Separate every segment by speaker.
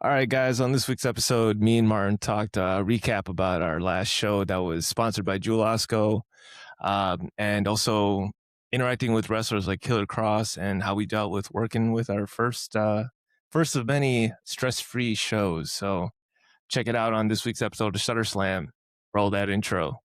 Speaker 1: All right, guys, on this week's episode, me and Martin talked recap about our last show that was sponsored by Jewel Osco, and also interacting with wrestlers like Killer Cross and how we dealt with working with our first of many stress-free shows. So check it out on this week's episode of ShutterSlam. Roll that intro.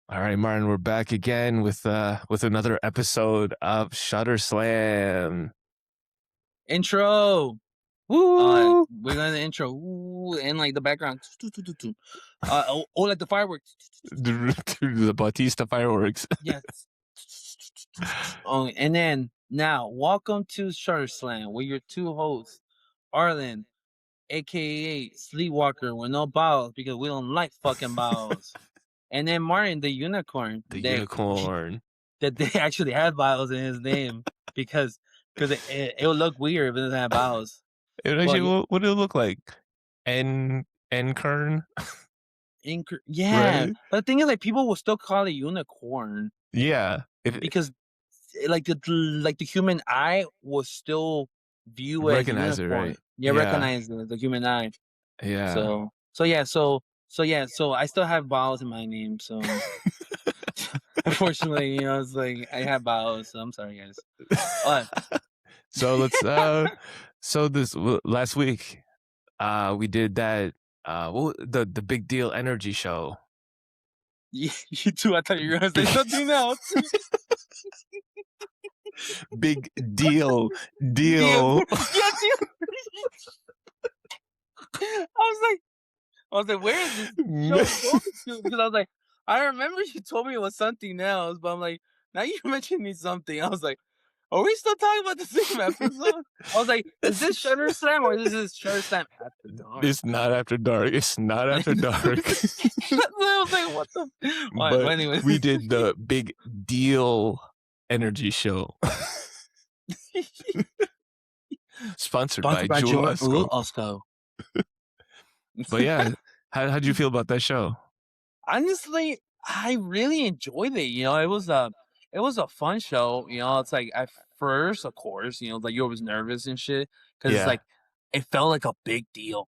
Speaker 1: All right, Martin, we're back again with another episode of ShutterSlam.
Speaker 2: Intro.
Speaker 1: Woo!
Speaker 2: We're going to intro. Ooh, and like the background. Like the fireworks.
Speaker 1: The Bautista fireworks.
Speaker 2: Yes. And then now, welcome to ShutterSlam. We're your two hosts, Arlen, aka Sleepwalker, with no bowels because we don't like fucking bowels. And then Martin, the unicorn.
Speaker 1: Unicorn.
Speaker 2: That they actually have bowels in his name because it'll look weird if it doesn't have bowels.
Speaker 1: What do it look like? N kern?
Speaker 2: Yeah.
Speaker 1: Right?
Speaker 2: But the thing is, like, people will still call it unicorn.
Speaker 1: Yeah.
Speaker 2: Because like the human eye will still view it
Speaker 1: recognize
Speaker 2: as unicorn.
Speaker 1: it, right?
Speaker 2: Yeah, recognize the human eye.
Speaker 1: Yeah.
Speaker 2: So I still have vowels in my name, so unfortunately, it's like I have vowels, so I'm sorry, guys.
Speaker 1: So let's so this last week we did that the big deal energy show.
Speaker 2: Yeah, you too. I thought you were gonna say something else.
Speaker 1: Big deal.
Speaker 2: Yeah, deal. I was like, where is this show going to? Because I was like, I remember you told me it was something else, but I'm like, now you mentioned me something. I was like, are we still talking about the same episode? I was like, is this ShutterSlam or is this ShutterSlam After Dark?
Speaker 1: It's not After Dark. It's not After Dark.
Speaker 2: I was like, what the?
Speaker 1: But anyways, we did the big deal energy show. Sponsored by Jewel
Speaker 2: Osco.
Speaker 1: But yeah, how'd you feel about that show?
Speaker 2: Honestly, I really enjoyed it. It was a fun show. It's like at first, of course, like you was nervous and shit because it's like it felt like a big deal.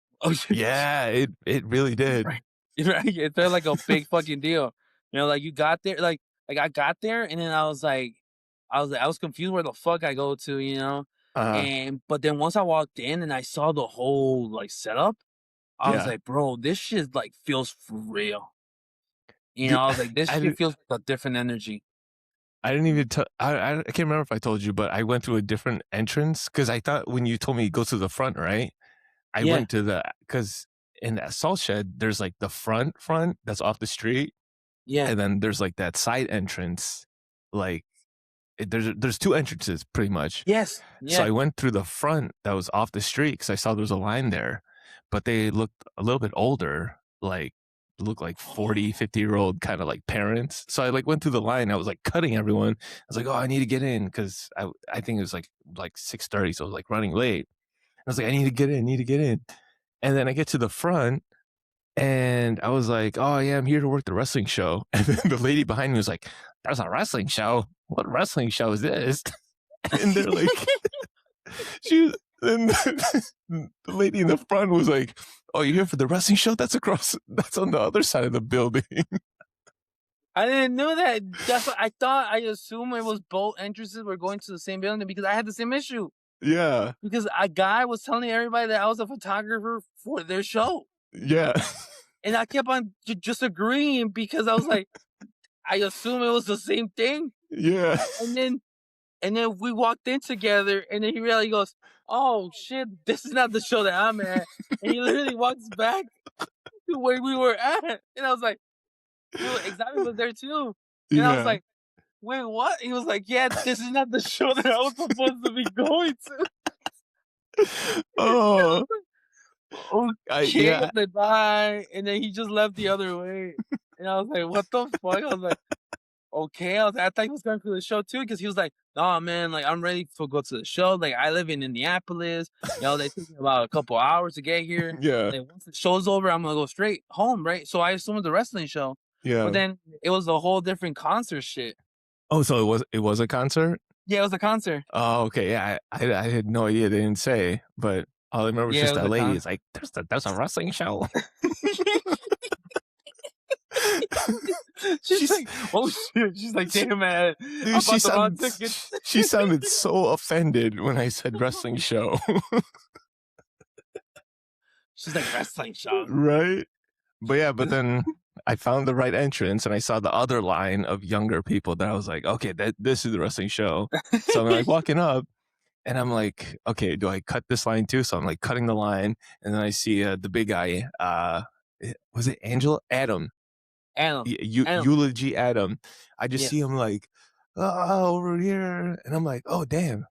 Speaker 1: Yeah, it really did.
Speaker 2: Right. It felt like a big fucking deal. Like you got there, like I got there, and then I was confused where the fuck I go to, but then once I walked in and I saw the whole like setup, I was like, bro, this shit like feels for real. I was like, this shit feels like a different energy.
Speaker 1: I didn't even I can't remember if I told you, but I went through a different entrance because I thought when you told me go to the front, right? I went to because in that salt shed, there's like the front that's off the street.
Speaker 2: Yeah.
Speaker 1: And then there's like that side entrance, like there's two entrances pretty much.
Speaker 2: Yes. Yeah.
Speaker 1: So I went through the front that was off the street because I saw there was a line there, but they looked a little bit older, like looked like 40, 50-year-old kind of like parents. So I like went through the line. I was like cutting everyone. I was like, oh, I need to get in because I think it was like 6:30, so I was like running late. I was like, I need to get in. And then I get to the front and I was like, oh yeah, I'm here to work the wrestling show. And then the lady behind me was like, there's a wrestling show? What wrestling show is this? And they're like, and the lady in the front was like, oh, you're here for the wrestling show? That's on the other side of the building.
Speaker 2: I didn't know that. That's what I thought. I assumed it was both entrances were going to the same building because I had the same issue.
Speaker 1: Yeah.
Speaker 2: Because a guy was telling everybody that I was a photographer for their show.
Speaker 1: Yeah.
Speaker 2: And I kept on just agreeing because I was like, I assume it was the same thing.
Speaker 1: Yeah.
Speaker 2: And then we walked in together, and then he really goes, oh, shit, this is not the show that I'm at. And he literally walks back to where we were at. And I was like, Xavier was there too. And I was like, wait, what? He was like, yeah, this is not the show that I was supposed to be going to.
Speaker 1: Oh.
Speaker 2: Okay, bye. And then he just left the other way. And I was like, what the fuck? I was like, okay. I thought he was going for the show too, because he was like, oh man, like I'm ready to go to the show. Like I live in Indianapolis. They took me about a couple hours to get here.
Speaker 1: Yeah.
Speaker 2: Like, once the show's over, I'm gonna go straight home, right? So I assumed the wrestling show. But
Speaker 1: Yeah.
Speaker 2: then it was a whole different concert shit.
Speaker 1: Oh, so it was a concert?
Speaker 2: Yeah, it was a concert.
Speaker 1: Oh, okay, yeah, I had no idea, they didn't say, but all I remember is
Speaker 2: Yeah,
Speaker 1: just
Speaker 2: it was
Speaker 1: that
Speaker 2: a
Speaker 1: lady
Speaker 2: con
Speaker 1: is like, "There's a wrestling show."
Speaker 2: She's
Speaker 1: She's
Speaker 2: like, "Oh, shit." She's like,
Speaker 1: she
Speaker 2: "Damn, man, I
Speaker 1: dude,
Speaker 2: bought the wrong tickets."
Speaker 1: she sounded so offended when I said wrestling show.
Speaker 2: She's like, "Wrestling show."
Speaker 1: Right? But then I found the right entrance and I saw the other line of younger people that I was like, "Okay, this is the wrestling show." So I'm, like, walking up and I'm like, "Okay, do I cut this line too?" So I'm, like, cutting the line, and then I see, the big guy, was it Angel? Adam.
Speaker 2: Adam, Adam,
Speaker 1: Eulogy Adam. I just see
Speaker 2: yes.
Speaker 1: him like, "Oh, over here," and I'm like, "Oh, damn."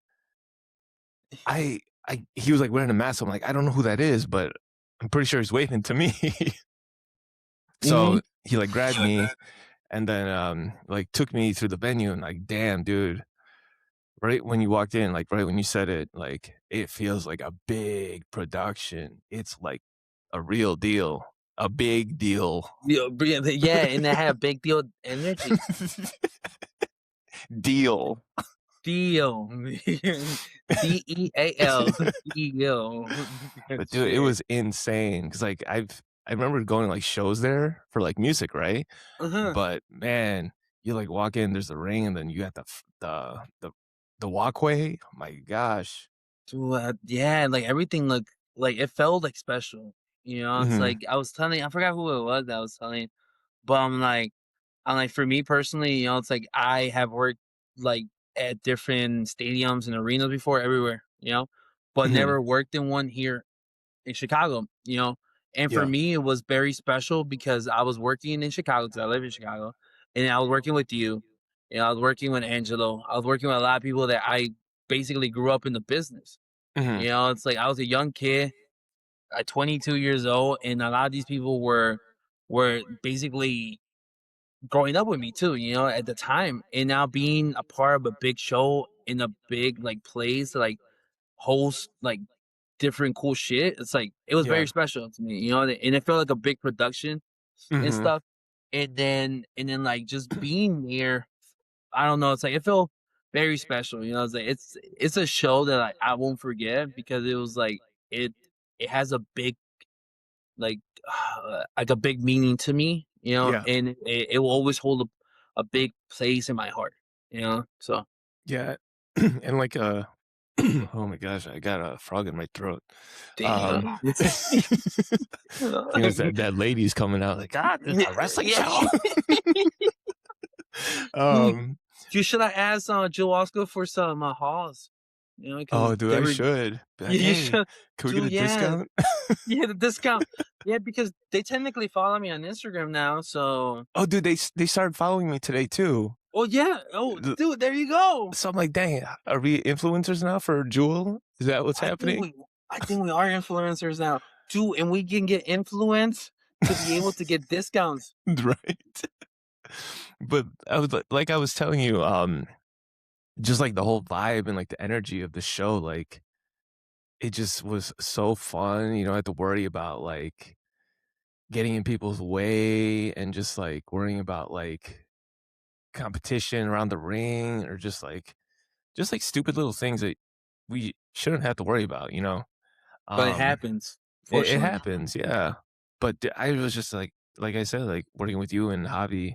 Speaker 1: He was like wearing a mask. I'm like, I don't know who that is, but I'm pretty sure he's waving to me.
Speaker 2: Mhm.
Speaker 1: So he like grabbed me and then like took me through the venue and like, damn, dude. Right when you walked in, like right when you said it, like it feels like a big production. It's like a real deal, a big deal.
Speaker 2: Yeah, and they had big deal energy.
Speaker 1: Deal.
Speaker 2: Deal. Deal. Deal.
Speaker 1: But dude, it
Speaker 2: Shit.
Speaker 1: was insane because like I remember going to like shows there for like music, right?
Speaker 2: Uh-huh.
Speaker 1: But man, you like walk in, there's the ring, and then you got the walkway. Oh my gosh.
Speaker 2: Dude, yeah, like everything looked like it felt like special. You know, it's
Speaker 1: Hmm.
Speaker 2: like I was telling, I forgot who it was that I was telling, but I'm like, for me personally, it's like I have worked like at different stadiums and arenas before, everywhere, but
Speaker 1: Hmm.
Speaker 2: never worked in one here in Chicago. And for
Speaker 1: Yeah.
Speaker 2: me, it was very special because I was working in Chicago because I live in Chicago, and I was working with you. I was working with Angelo. I was working with a lot of people that I basically grew up in the business.
Speaker 1: Hmm.
Speaker 2: It's like I was a young kid at 22 years old, and a lot of these people were basically growing up with me too, at the time. And now being a part of a big show in a big like place, like host like different cool shit. It's like it was very
Speaker 1: Yeah.
Speaker 2: special to me, and it felt like a big production and
Speaker 1: Hmm.
Speaker 2: stuff. And then like just being there, I don't know, it's like it felt very special. It's like it's a show that I won't forget because it was it it has a big like like a big meaning to me,
Speaker 1: Yeah.
Speaker 2: and it will always hold a big place in my heart, so
Speaker 1: Yeah. And like oh my gosh, I got a frog in my throat. Um
Speaker 2: damn.
Speaker 1: I think it's that lady's coming out like, ah, this is a wrestling
Speaker 2: Yeah.
Speaker 1: show.
Speaker 2: Dude,
Speaker 1: um
Speaker 2: you should have asked Joe Oscar for some halls, because
Speaker 1: oh dude,
Speaker 2: they
Speaker 1: I
Speaker 2: were.
Speaker 1: should be like,
Speaker 2: You
Speaker 1: hey,
Speaker 2: should,
Speaker 1: can we get
Speaker 2: dude.
Speaker 1: a
Speaker 2: Yeah,
Speaker 1: discount?
Speaker 2: yeah, the discount. Yeah, because they technically follow me on Instagram now. So,
Speaker 1: Oh, dude, they started following me today too.
Speaker 2: oh yeah, oh
Speaker 1: Th-
Speaker 2: dude, there you go.
Speaker 1: So I'm like, dang, are we influencers now for Jewel? Is that what's
Speaker 2: I think
Speaker 1: happening?
Speaker 2: we, I think we are influencers now, dude, and we can get influence to be able to get discounts.
Speaker 1: Right. But I was like I was telling you, just like the whole vibe and like the energy of the show, like it just was so fun. You don't have to worry about like getting in people's way and just like worrying about like competition around the ring or just like stupid little things that we shouldn't have to worry about, you know?
Speaker 2: But it
Speaker 1: Um,
Speaker 2: happens,
Speaker 1: it
Speaker 2: fortunately.
Speaker 1: happens, yeah. But I was just like I said, like working with you and Javi,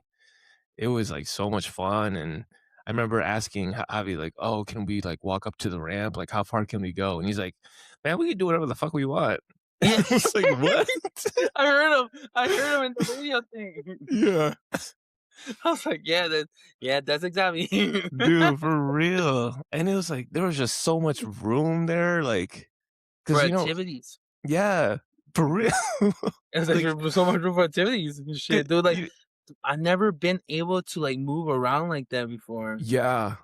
Speaker 1: it was like so much fun. And I remember asking Javi, like, oh, can we like walk up to the ramp? Like, how far can we go? And he's like, man, we can do whatever the fuck we want.
Speaker 2: Yeah,
Speaker 1: I was like, what?
Speaker 2: I heard him. I heard him in the video thing.
Speaker 1: Yeah.
Speaker 2: I was like, yeah, that's exactly.
Speaker 1: Dude, for real. And it was like there was just so much room there, like,
Speaker 2: For
Speaker 1: because
Speaker 2: activities.
Speaker 1: yeah, for real.
Speaker 2: It's like
Speaker 1: Like,
Speaker 2: there's so much room for activities and
Speaker 1: dude,
Speaker 2: shit, dude. Like I've never been able to like move around like that before
Speaker 1: yeah,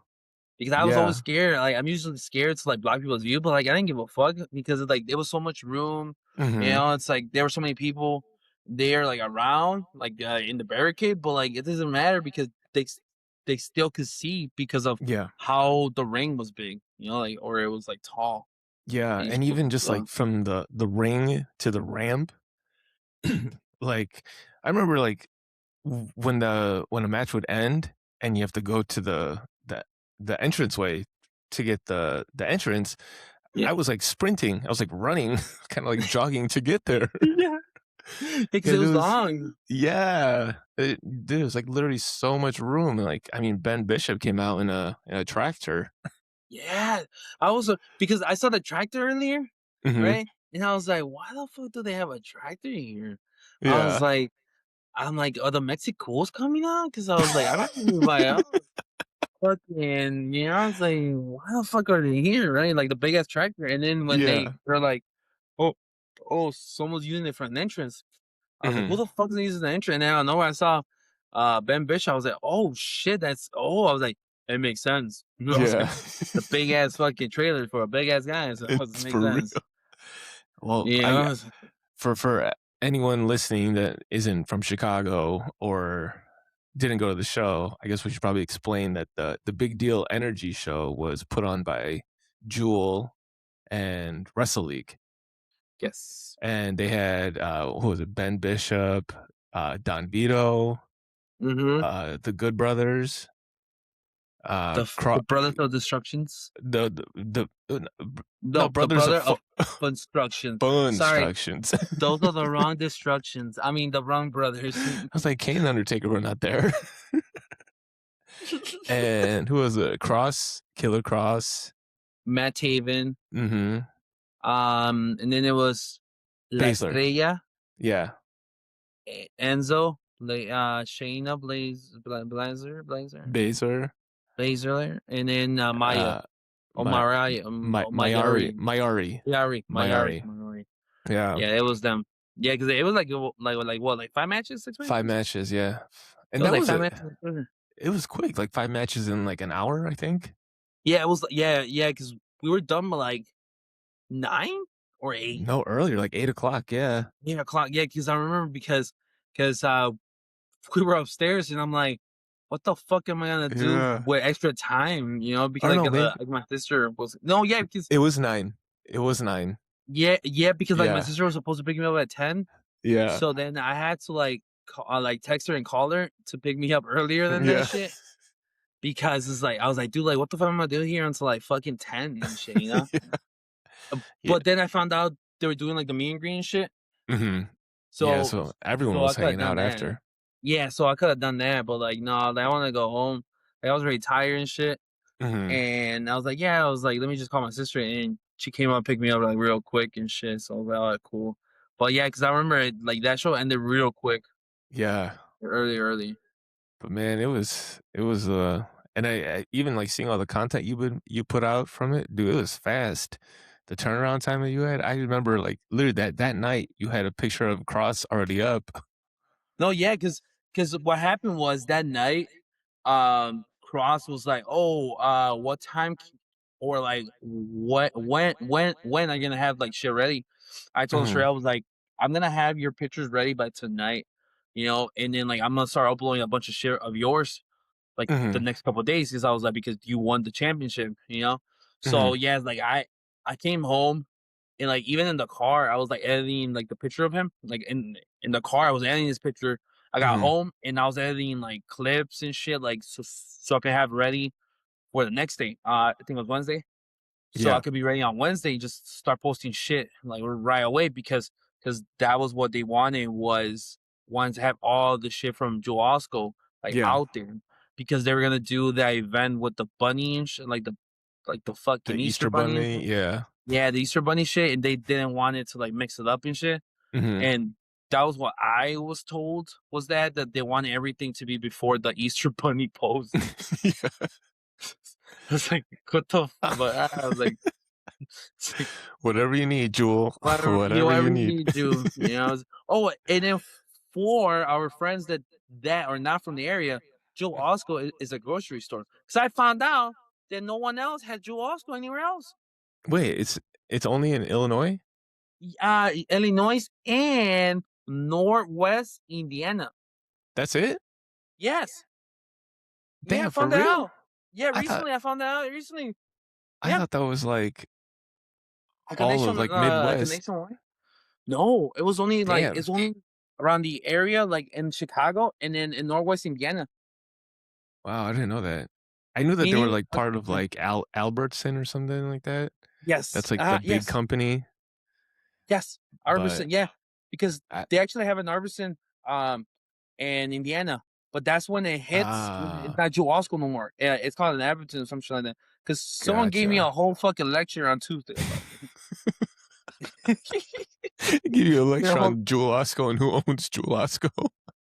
Speaker 2: because I was always
Speaker 1: yeah.
Speaker 2: scared. Like I'm usually scared to like block people's view, but like I didn't give a fuck because it's like there was so much room.
Speaker 1: Mhm.
Speaker 2: It's like there were so many people there like around like in the barricade, but like it doesn't matter because they still could see because of
Speaker 1: Yeah.
Speaker 2: how the ring was big, like or it was like tall
Speaker 1: Yeah,
Speaker 2: and
Speaker 1: and
Speaker 2: shit.
Speaker 1: even just, like,
Speaker 2: So
Speaker 1: from the ring to the ramp, like, I remember, like when a match would end and you have to go to the entranceway to get the entrance,
Speaker 2: Yeah.
Speaker 1: I was like sprinting. I was like running, kind of like jogging to get there.
Speaker 2: Yeah. Because it
Speaker 1: And it
Speaker 2: was
Speaker 1: was
Speaker 2: long.
Speaker 1: yeah, dude, it was like literally so much room. Like, I mean, Ben Bishop came out in a tractor.
Speaker 2: Yeah. I was because I saw the tractor earlier,
Speaker 1: Hmm.
Speaker 2: right? And I was like, why the fuck do they have a tractor here? I was
Speaker 1: Yeah.
Speaker 2: like, I'm like, are the Mexicos coming out? Because I was like, I don't know if I fucking, I was like, why the fuck are they here, right? Like the big ass tractor. And then when
Speaker 1: Yeah.
Speaker 2: they're like, oh, oh, someone's using it for an entrance. I was like, who
Speaker 1: Hmm.
Speaker 2: the fuck is using the entrance? And then I know I saw Ben Bishop. I was like, oh shit, I was like, it makes sense. I was
Speaker 1: Yeah.
Speaker 2: like, the big ass fucking trailer for a big ass guy. So it
Speaker 1: It's
Speaker 2: makes
Speaker 1: for real.
Speaker 2: sense.
Speaker 1: Well,
Speaker 2: You know?
Speaker 1: for anyone listening that isn't from Chicago or didn't go to the show, I guess we should probably explain that the Big Deal Energy show was put on by Jewel and Wrestle League,
Speaker 2: Yes.
Speaker 1: and they had who was it? Ben Bishop, Don Vito,
Speaker 2: Mm-hmm.
Speaker 1: the Good Brothers,
Speaker 2: The Brothers of Destructions.
Speaker 1: no
Speaker 2: No, the
Speaker 1: Brothers of
Speaker 2: brother of Construction.
Speaker 1: Fun
Speaker 2: Sorry,
Speaker 1: Instructions.
Speaker 2: those are the wrong destructions. I mean, the wrong brothers.
Speaker 1: I was like, Kane and Undertaker were not there. And who was it? Cross, Killer Cross.
Speaker 2: Matt Taven.
Speaker 1: Mm-hmm.
Speaker 2: And then it was La
Speaker 1: Baszler.
Speaker 2: Estrella,
Speaker 1: Yeah.
Speaker 2: Enzo, Shayna,
Speaker 1: Baszler.
Speaker 2: Blazer, and then Maya,
Speaker 1: Uh,
Speaker 2: or
Speaker 1: my,
Speaker 2: Mariah,
Speaker 1: Mayari.
Speaker 2: Mayuri,
Speaker 1: Mayari.
Speaker 2: Mayari,
Speaker 1: Mayari.
Speaker 2: Mayuri.
Speaker 1: Yeah.
Speaker 2: Yeah, it was them. Yeah, because it was like what, like 5 matches,
Speaker 1: 5
Speaker 2: 6 matches?
Speaker 1: matches. Yeah.
Speaker 2: It
Speaker 1: And
Speaker 2: was
Speaker 1: that
Speaker 2: like
Speaker 1: was
Speaker 2: five
Speaker 1: a,
Speaker 2: matches.
Speaker 1: it was quick, like 5 matches in like an hour, I think.
Speaker 2: Yeah, it was. Yeah, because we were done by like 9 or 8.
Speaker 1: No, earlier, like 8 o'clock. Yeah.
Speaker 2: 8 o'clock. Yeah, because I remember because we were upstairs and I'm like, what the fuck am I gonna do
Speaker 1: Yeah.
Speaker 2: with extra time?
Speaker 1: I
Speaker 2: Because
Speaker 1: don't
Speaker 2: like
Speaker 1: know, maybe
Speaker 2: my sister was no, yeah, because
Speaker 1: it was 9. It was 9.
Speaker 2: yeah, because like my
Speaker 1: Yeah.
Speaker 2: sister was supposed to pick me up at 10,
Speaker 1: Yeah.
Speaker 2: so then I had to like text her and call her to pick me up earlier than that
Speaker 1: Yeah.
Speaker 2: shit. Because it's like I was like, dude, like what the fuck am I gonna do here until like fucking 10 and shit?
Speaker 1: Yeah.
Speaker 2: But then I found out they were doing like the meet and greet and shit.
Speaker 1: Hmm. Yeah.
Speaker 2: So
Speaker 1: So everyone
Speaker 2: so I
Speaker 1: was
Speaker 2: could have
Speaker 1: hanging
Speaker 2: done
Speaker 1: out
Speaker 2: that.
Speaker 1: after.
Speaker 2: Yeah, so I could have done that, but like no, like, I want to go home. Like, I was really tired and shit.
Speaker 1: Hmm.
Speaker 2: And I was like, yeah, I was like, let me just call my sister, and she came up and picked me up like real quick and shit. So I was like, all right, cool. But yeah, because I remember like that show ended real quick,
Speaker 1: Yeah.
Speaker 2: early.
Speaker 1: But man, it was and I even like seeing all the content you put out from it, dude, it was fast. The turnaround time that you had, I remember like literally that night you had a picture of Cross already up.
Speaker 2: No, yeah, because what happened was that night, Cross was like, "Oh, what time or like when I gonna have like shit ready?" I told
Speaker 1: Hmm.
Speaker 2: Sherelle, I was like, "I'm gonna have your pictures ready by tonight, and then like I'm gonna start uploading a bunch of shit of yours like the
Speaker 1: Hmm.
Speaker 2: next couple of days because I was like because you won the championship.
Speaker 1: Hmm.
Speaker 2: So yeah, like I came home and like even in the car, I was like editing like the picture of him. Like in the car, I was editing his picture. I got
Speaker 1: Hmm.
Speaker 2: home and I was editing like clips and shit, like so I could have ready for the next day. I think it was Wednesday, so I
Speaker 1: Yeah.
Speaker 2: could be ready on Wednesday. Just start posting shit like right away because that was what they wanted to have all the shit from Joe Osco like
Speaker 1: Yeah.
Speaker 2: out there because they were gonna do that event with the bunny and shit, like the
Speaker 1: The
Speaker 2: fucking Easter
Speaker 1: Easter
Speaker 2: bunny and
Speaker 1: Bunny,
Speaker 2: shit.
Speaker 1: yeah.
Speaker 2: Yeah, the Easter Bunny shit, and they didn't want it to, like, mix it up and shit,
Speaker 1: Hmm.
Speaker 2: and that was what I was told was that they wanted everything to be before the Easter Bunny pose.
Speaker 1: Yeah.
Speaker 2: I was like, "What the f" but I was like it's like,
Speaker 1: Whatever you need, Jewel. Whatever
Speaker 2: whatever
Speaker 1: you
Speaker 2: you
Speaker 1: need.
Speaker 2: need to," Oh, and then for our friends that are not from the area, Joe Osco is a grocery store. Because I found out that no one else had Joe Osco anywhere else.
Speaker 1: Wait, it's only in Illinois?
Speaker 2: Illinois and Northwest Indiana.
Speaker 1: That's it?
Speaker 2: Yes. Yeah, I
Speaker 1: Damn, for
Speaker 2: found that
Speaker 1: real?
Speaker 2: out. Yeah,
Speaker 1: I thought
Speaker 2: recently I found that out recently.
Speaker 1: I
Speaker 2: Yeah.
Speaker 1: thought that was like
Speaker 2: A
Speaker 1: all of
Speaker 2: connection
Speaker 1: like Midwest.
Speaker 2: connection one. No, it was only like
Speaker 1: Damn.
Speaker 2: it's only around the area, like in Chicago, and then in Northwest Indiana.
Speaker 1: Wow, I didn't know that. I knew that they were,
Speaker 2: Meaning,
Speaker 1: like, part of, like, Albertson or something like that.
Speaker 2: yes,
Speaker 1: That's, like, the big
Speaker 2: yes,
Speaker 1: company,
Speaker 2: yes,
Speaker 1: but
Speaker 2: Arvidsson, yeah, because
Speaker 1: I
Speaker 2: they actually have an Arvidsson, in Indiana, but that's when it hits. It's
Speaker 1: ah,
Speaker 2: not Jewel no more. Yeah, it's called an Abington or some shit like that. Because someone gave me a
Speaker 1: gotcha.
Speaker 2: whole fucking lecture on Tuesday about it.
Speaker 1: Give you a
Speaker 2: Their
Speaker 1: lecture
Speaker 2: whole
Speaker 1: on Jewel Osco and who owns Jewel Osco.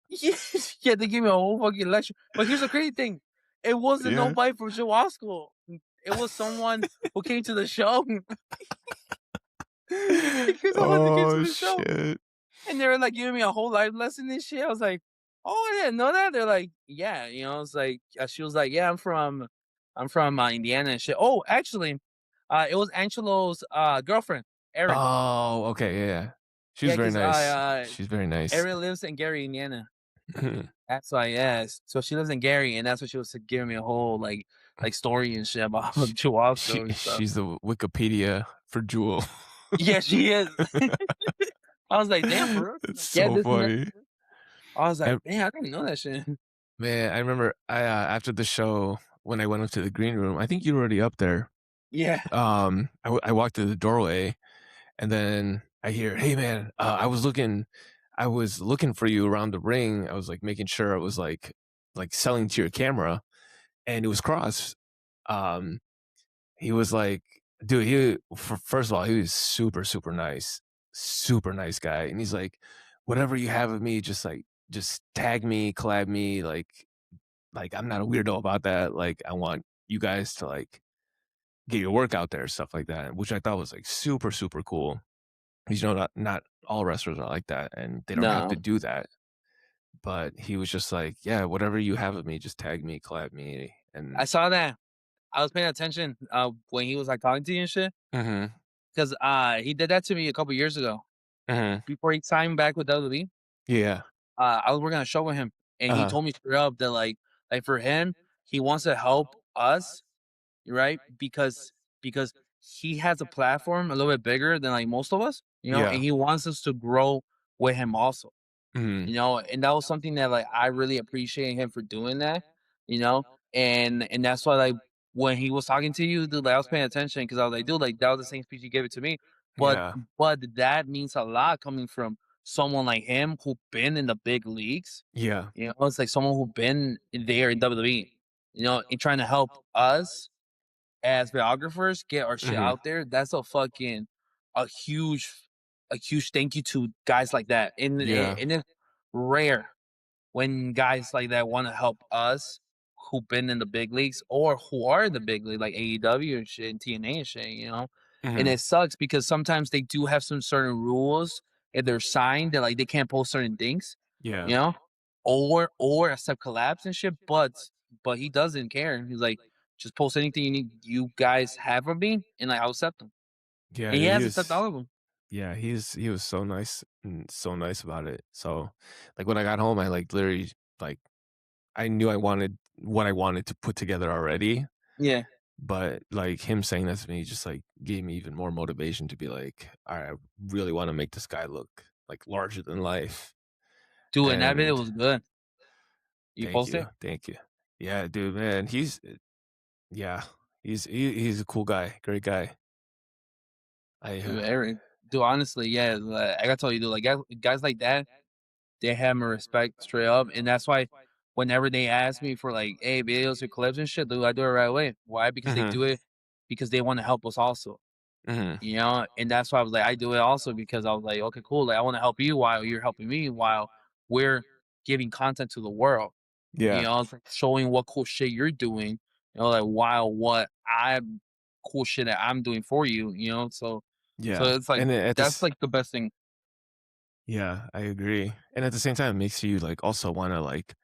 Speaker 2: yeah, yeah, they gave me a whole fucking lecture. But here's the crazy thing: it wasn't
Speaker 1: Yeah.
Speaker 2: nobody from Jewel. It was someone who came to the show. It was someone that came to
Speaker 1: Oh,
Speaker 2: the show.
Speaker 1: shit.
Speaker 2: And they were, like, giving me a whole life lesson and shit. I was like, "Oh, I didn't know that." They're like, "Yeah," it's like, she was like, "Yeah, I'm from Indiana and shit." Oh, actually, it was Angelo's, girlfriend, Erin.
Speaker 1: Oh, okay, yeah, yeah. She was
Speaker 2: Yeah,
Speaker 1: very
Speaker 2: 'cause,
Speaker 1: nice. She's very nice.
Speaker 2: Erin lives in Gary, Indiana.
Speaker 1: Mhm.
Speaker 2: That's why, yes. So she lives in Gary, and that's what she was giving me a whole, like, story and shit about
Speaker 1: Sh
Speaker 2: Chewasco and stuff.
Speaker 1: she's the Wikipedia for Jewel.
Speaker 2: Yeah, she is. I was like, "Damn, for real?" She's
Speaker 1: It's
Speaker 2: like, "Yeah,
Speaker 1: so
Speaker 2: this and that."
Speaker 1: funny.
Speaker 2: I was
Speaker 1: I
Speaker 2: like, "Man, I didn't know that shit."
Speaker 1: Man, I remember after the show, when I went up to the green room, I think you were already up there.
Speaker 2: Yeah.
Speaker 1: I walked through the doorway, and then I hear, "Hey, man, I was looking for you around the ring." I was, like, making sure I was, like, selling to your camera, and it was Cross. Um, he was like dude, first of all, he was super, super nice guy, and he's like, "Whatever you have of me, just tag me, collab me, like, I'm not a weirdo about that, like, I want you guys to, like, get your work out there," stuff like that, which I thought was, like, super, super cool. 'Cause, not all wrestlers are like that, and they don't have to
Speaker 2: No.
Speaker 1: do that, but he was just like, "Yeah, whatever you have of me, just tag me, collab me,"
Speaker 2: I
Speaker 1: and
Speaker 2: saw that. I was paying attention, when he was, like, talking to you and shit,
Speaker 1: Mhm,
Speaker 2: 'cause, he did that to me a couple years ago.
Speaker 1: mhm,
Speaker 2: Before he signed back with WWE,
Speaker 1: yeah,
Speaker 2: I was working on a show with him, and he
Speaker 1: uh-huh,
Speaker 2: told me straight up that, like, for him, he wants to help us, right? Because he has a platform a little bit bigger than, like, most of us, and
Speaker 1: yeah,
Speaker 2: he wants us to grow with him also.
Speaker 1: mhm,
Speaker 2: And that was something that, like, I really appreciate him for doing that, you know, and that's why, like, when he was talking to you, dude, like, I was paying attention because I was like, dude, like, that was the same speech you gave it to me, but
Speaker 1: yeah,
Speaker 2: but that means a lot coming from someone like him who been in the big leagues,
Speaker 1: yeah,
Speaker 2: it's like someone who been there in WWE, and trying to help us as videographers get our shit
Speaker 1: mhm,
Speaker 2: out there. That's a huge a huge thank you to guys like that,
Speaker 1: yeah,
Speaker 2: and it's rare when guys like that want to help us who've been in the big leagues or who are in the big league like AEW and shit and TNA and shit. And
Speaker 1: mhm,
Speaker 2: it sucks because sometimes they do have some certain rules if they're signed that like they can't post certain things,
Speaker 1: yeah,
Speaker 2: you know, or accept collabs and shit. But he doesn't care. He's like, just post anything you guys have of me, and like I'll accept them.
Speaker 1: yeah,
Speaker 2: And he
Speaker 1: dude,
Speaker 2: has accepted all of them.
Speaker 1: yeah, he was so nice and so nice about it, so, like, when I got home, I, like, literally, like I knew I wanted what I wanted to put together already,
Speaker 2: Yeah,
Speaker 1: but, like, him saying that to me just, like, gave me even more motivation to be like, "Alright, I really wanna make this guy look, like, larger than life."
Speaker 2: dude, and that video
Speaker 1: And
Speaker 2: was good. You
Speaker 1: thank
Speaker 2: post
Speaker 1: you,
Speaker 2: it?
Speaker 1: thank you. Yeah, dude, man, yeah, he's a cool guy, great guy. I,
Speaker 2: Dude, Eric. Dude, honestly, yeah, like, I gotta tell you, dude, like guys like that, they have my respect straight up, and that's why whenever they ask me for like, hey, videos or clips and shit, dude, I do it right away. Why? Because they
Speaker 1: mhm,
Speaker 2: do it because they want to help us also,
Speaker 1: mhm,
Speaker 2: and that's why I was like, I do it also because I was like, okay, cool, like I want to help you while you're helping me while we're giving content to the world,
Speaker 1: yeah,
Speaker 2: it's like showing what cool shit you're doing, like while what I'm cool shit that I'm doing for you, so
Speaker 1: yeah,
Speaker 2: it's like
Speaker 1: and then at
Speaker 2: that's
Speaker 1: this
Speaker 2: like the best thing.
Speaker 1: yeah, I agree, and at the same time, it makes you, like, also wanna, like,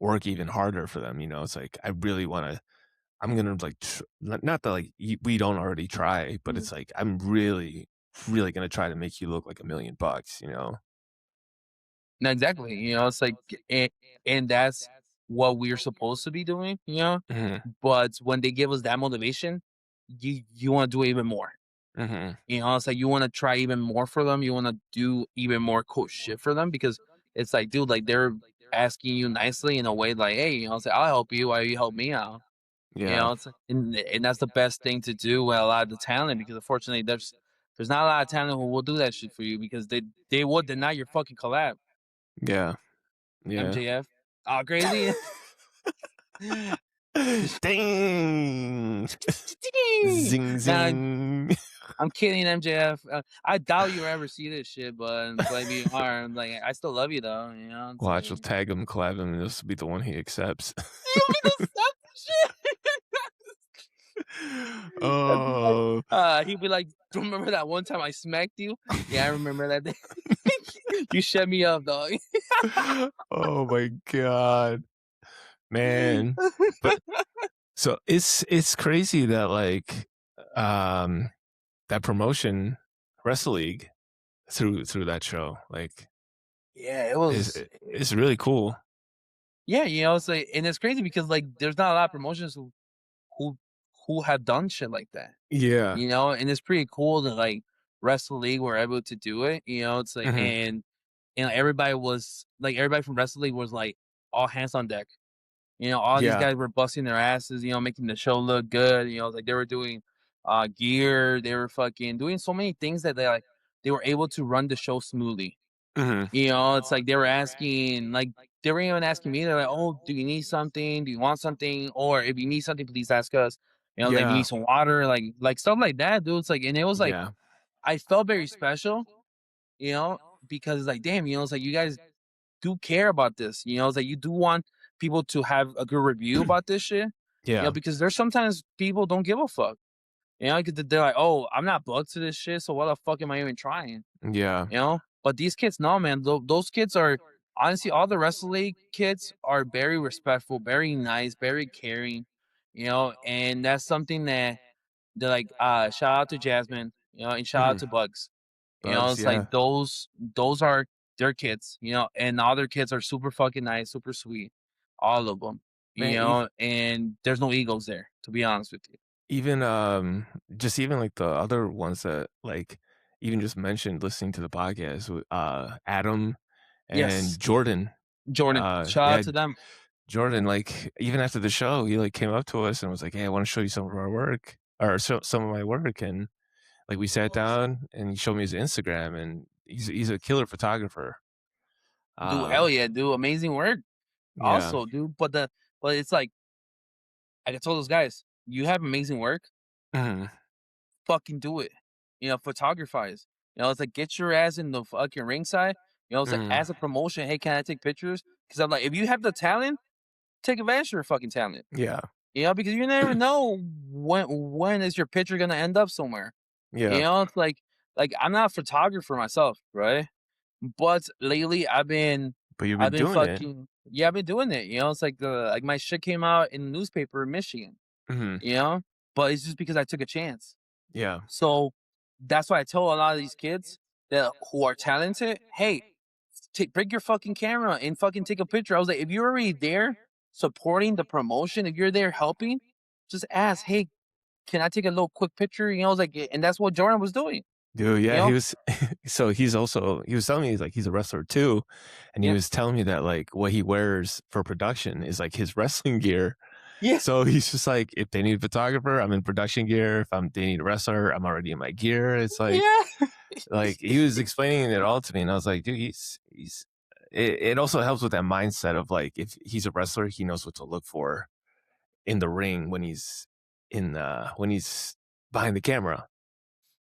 Speaker 1: work even harder for them, it's like, I really wanna I'm gonna, like, not that, like, we don't already try, but
Speaker 2: Mhm.
Speaker 1: it's like, I'm really, really gonna try to make you look like $1,000,000, you know?
Speaker 2: No, exactly. It's like, and that's what we're supposed to be doing.
Speaker 1: Mhm,
Speaker 2: But when they give us that motivation, you want to do even more.
Speaker 1: mhm,
Speaker 2: It's like you want to try even more for them. You want to do even more cool shit for them because it's like, dude, like they're asking you nicely in a way like, hey, it's like I'll help you while you help me out.
Speaker 1: Yeah.
Speaker 2: It's like, and that's the best thing to do with a lot of the talent because unfortunately there's not a lot of talent who will do that shit for you because they will deny your fucking collab.
Speaker 1: Yeah. Yeah.
Speaker 2: MJF. Oh, crazy.
Speaker 1: Dang. Zing
Speaker 2: Nah,
Speaker 1: zing.
Speaker 2: I'm kidding, MJF. I doubt you ever see this shit, but if you are, like, I still love you though. It's
Speaker 1: Watch, will
Speaker 2: like
Speaker 1: tag him, collab him, and this will be the one he accepts.
Speaker 2: you be the shit. That'd be like,
Speaker 1: Oh.
Speaker 2: he'd be like, "Remember that one time I smacked you? Yeah, I remember that day. You shut me up, dog."
Speaker 1: Oh my god. Man. But so it's crazy that like um that promotion Wrestle League through that show like
Speaker 2: Yeah, it
Speaker 1: is
Speaker 2: was.
Speaker 1: it's really cool.
Speaker 2: Yeah, it's like, and it's crazy because like there's not a lot of promotions who who have done shit like that.
Speaker 1: Yeah.
Speaker 2: And it's pretty cool that like Wrestle League were able to do it. It's like
Speaker 1: Mhm.
Speaker 2: and everybody from Wrestle League was like all hands on deck. All these
Speaker 1: Yeah.
Speaker 2: guys were busting their asses, making the show look good. Like they were doing gear, they were fucking doing so many things that they were able to run the show smoothly.
Speaker 1: Mhm.
Speaker 2: It's like they were asking, like they were even asking me, they're like, "Oh, do you need something? Do you want something? Or if you need something, please ask us." Like you need
Speaker 1: Yeah.
Speaker 2: some water, like stuff like that, dude. It's like, and it was like
Speaker 1: Yeah.
Speaker 2: I felt very special, you know, because like, damn, it's like you guys do care about this. It's like you do want people to have a good review about this shit.
Speaker 1: Yeah.
Speaker 2: Because there's sometimes people don't give a fuck. 'Cause they're like, "Oh, I'm not booked to this shit, so why the fuck am I even trying?"
Speaker 1: Yeah.
Speaker 2: But these kids, no, man. Those kids are honestly all the Wrestle League kids are very respectful, very nice, very caring. And that's something that they're like. Shout out to Jasmine, and shout out
Speaker 1: Mhm.
Speaker 2: to Bugs.
Speaker 1: Bugs,
Speaker 2: It's
Speaker 1: yeah.
Speaker 2: like those are their kids. And all their kids are super fucking nice, super sweet, all of them.
Speaker 1: Man,
Speaker 2: And there's no egos there, to be honest with you.
Speaker 1: even, just even, like, the other ones that, like, even just mentioned listening to the podcast with, Adam
Speaker 2: Yes,
Speaker 1: and Jordan.
Speaker 2: Jordan. Shout
Speaker 1: Yeah,
Speaker 2: out to them.
Speaker 1: Jordan, like, even after the show, he, like, came up to us and was like, "Hey, I wanna show you some of our work or some of my work," and, like, we sat down and he showed me his Instagram, and he's a killer photographer.
Speaker 2: Dude, hell
Speaker 1: Um,
Speaker 2: yeah, dude. Amazing work.
Speaker 1: yeah.
Speaker 2: Also, dude. But it's like I told those guys, you have amazing work,
Speaker 1: Mhm.
Speaker 2: fucking do it. Photographize. It's like get your ass in the fucking ringside. It's like
Speaker 1: Mhm.
Speaker 2: as a promotion, hey, can I take pictures? Because I'm like, if you have the talent, take advantage of your fucking talent.
Speaker 1: Yeah.
Speaker 2: Because you never know when is your picture gonna end up somewhere.
Speaker 1: Yeah.
Speaker 2: It's like I'm not a photographer myself, right? But lately
Speaker 1: But you've
Speaker 2: I've
Speaker 1: been
Speaker 2: been
Speaker 1: doing it.
Speaker 2: fucking yeah, I've been doing it. It's like my shit came out in the newspaper in Michigan,
Speaker 1: Mhm.
Speaker 2: you know? But it's just because I took a chance.
Speaker 1: Yeah.
Speaker 2: So that's why I tell a lot of these kids that who are talented, hey, bring your fucking camera and fucking take a picture. I was like, if you're already there supporting the promotion, if you're there helping, just ask, hey, can I take a little quick picture? I was like, and that's what Jordan was doing.
Speaker 1: Dude,
Speaker 2: You
Speaker 1: yeah, he
Speaker 2: know?
Speaker 1: was so he was telling me like he's a wrestler too, and he
Speaker 2: Yeah.
Speaker 1: was telling me that like what he wears for production is like his wrestling gear.
Speaker 2: Yeah.
Speaker 1: So he's just like, if they need a photographer, I'm in production gear. If they need a wrestler, I'm already in my gear. It's
Speaker 2: Yeah.
Speaker 1: like he was explaining it all to me, and I was like, dude, he's. It also helps with that mindset of like if he's a wrestler, he knows what to look for in the ring when he's behind the camera.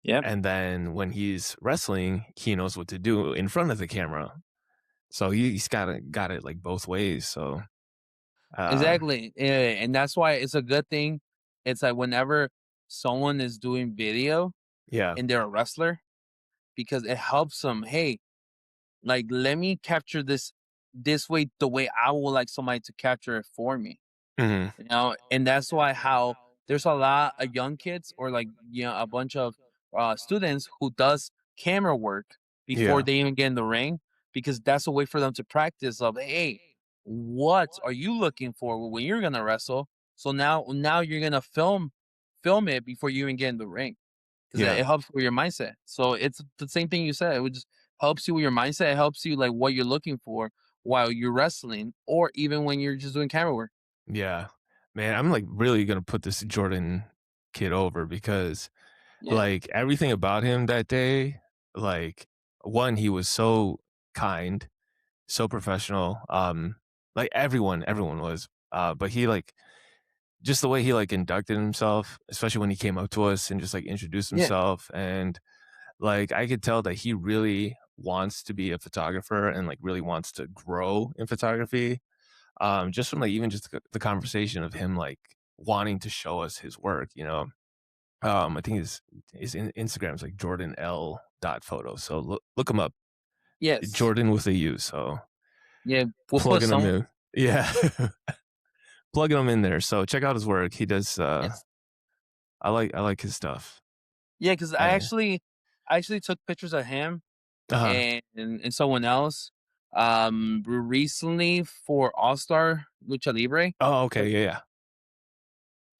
Speaker 2: Yep.
Speaker 1: And then when he's wrestling, he knows what to do in front of the camera. So he's got it like both ways. So uh
Speaker 2: Exactly. Yeah, and that's why it's a good thing. It's like whenever someone is doing video
Speaker 1: yeah.
Speaker 2: and they're a wrestler, because it helps them. Hey, like let me capture this way, the way I would like somebody to capture it for me.
Speaker 1: Mhm.
Speaker 2: And that's why how there's a lot of young kids or like a bunch of students who does camera work before
Speaker 1: Yeah.
Speaker 2: they even get in the ring because that's a way for them to practice of, hey, what are you looking for when you're gonna wrestle? So now you're gonna film it before you even get in the ring because
Speaker 1: Yeah.
Speaker 2: it helps with your mindset. So it's the same thing you said. It would just helps you with your mindset. It helps you like what you're looking for while you're wrestling, or even when you're just doing camera work.
Speaker 1: Yeah. Man, I'm, like, really gonna put this Jordan kid over because,
Speaker 2: Yeah,
Speaker 1: like, everything about him that day, like, 1, he was so kind, so professional, like, everyone was, but he, like just the way he, like, inducted himself, especially when he came up to us and just, like, introduced
Speaker 2: yeah,
Speaker 1: himself, and, like, I could tell that he really wants to be a photographer and, like, really wants to grow in photography, just from, like, even just the conversation of him, like, wanting to show us his work, you know? I think his Instagram is, like, Jordan L. dot photo, so look him up.
Speaker 2: yes,
Speaker 1: Jordan with a U, so
Speaker 2: yeah. We'll put
Speaker 1: plugging him
Speaker 2: some.
Speaker 1: in. Yeah. Plugging him in there, so check out his work. He does,
Speaker 2: Yes,
Speaker 1: I like his stuff.
Speaker 2: yeah. Because
Speaker 1: I
Speaker 2: I actually took pictures of him
Speaker 1: Uh-huh.
Speaker 2: and someone else recently for All Star Lucha Libre.
Speaker 1: Oh, okay, yeah, yeah.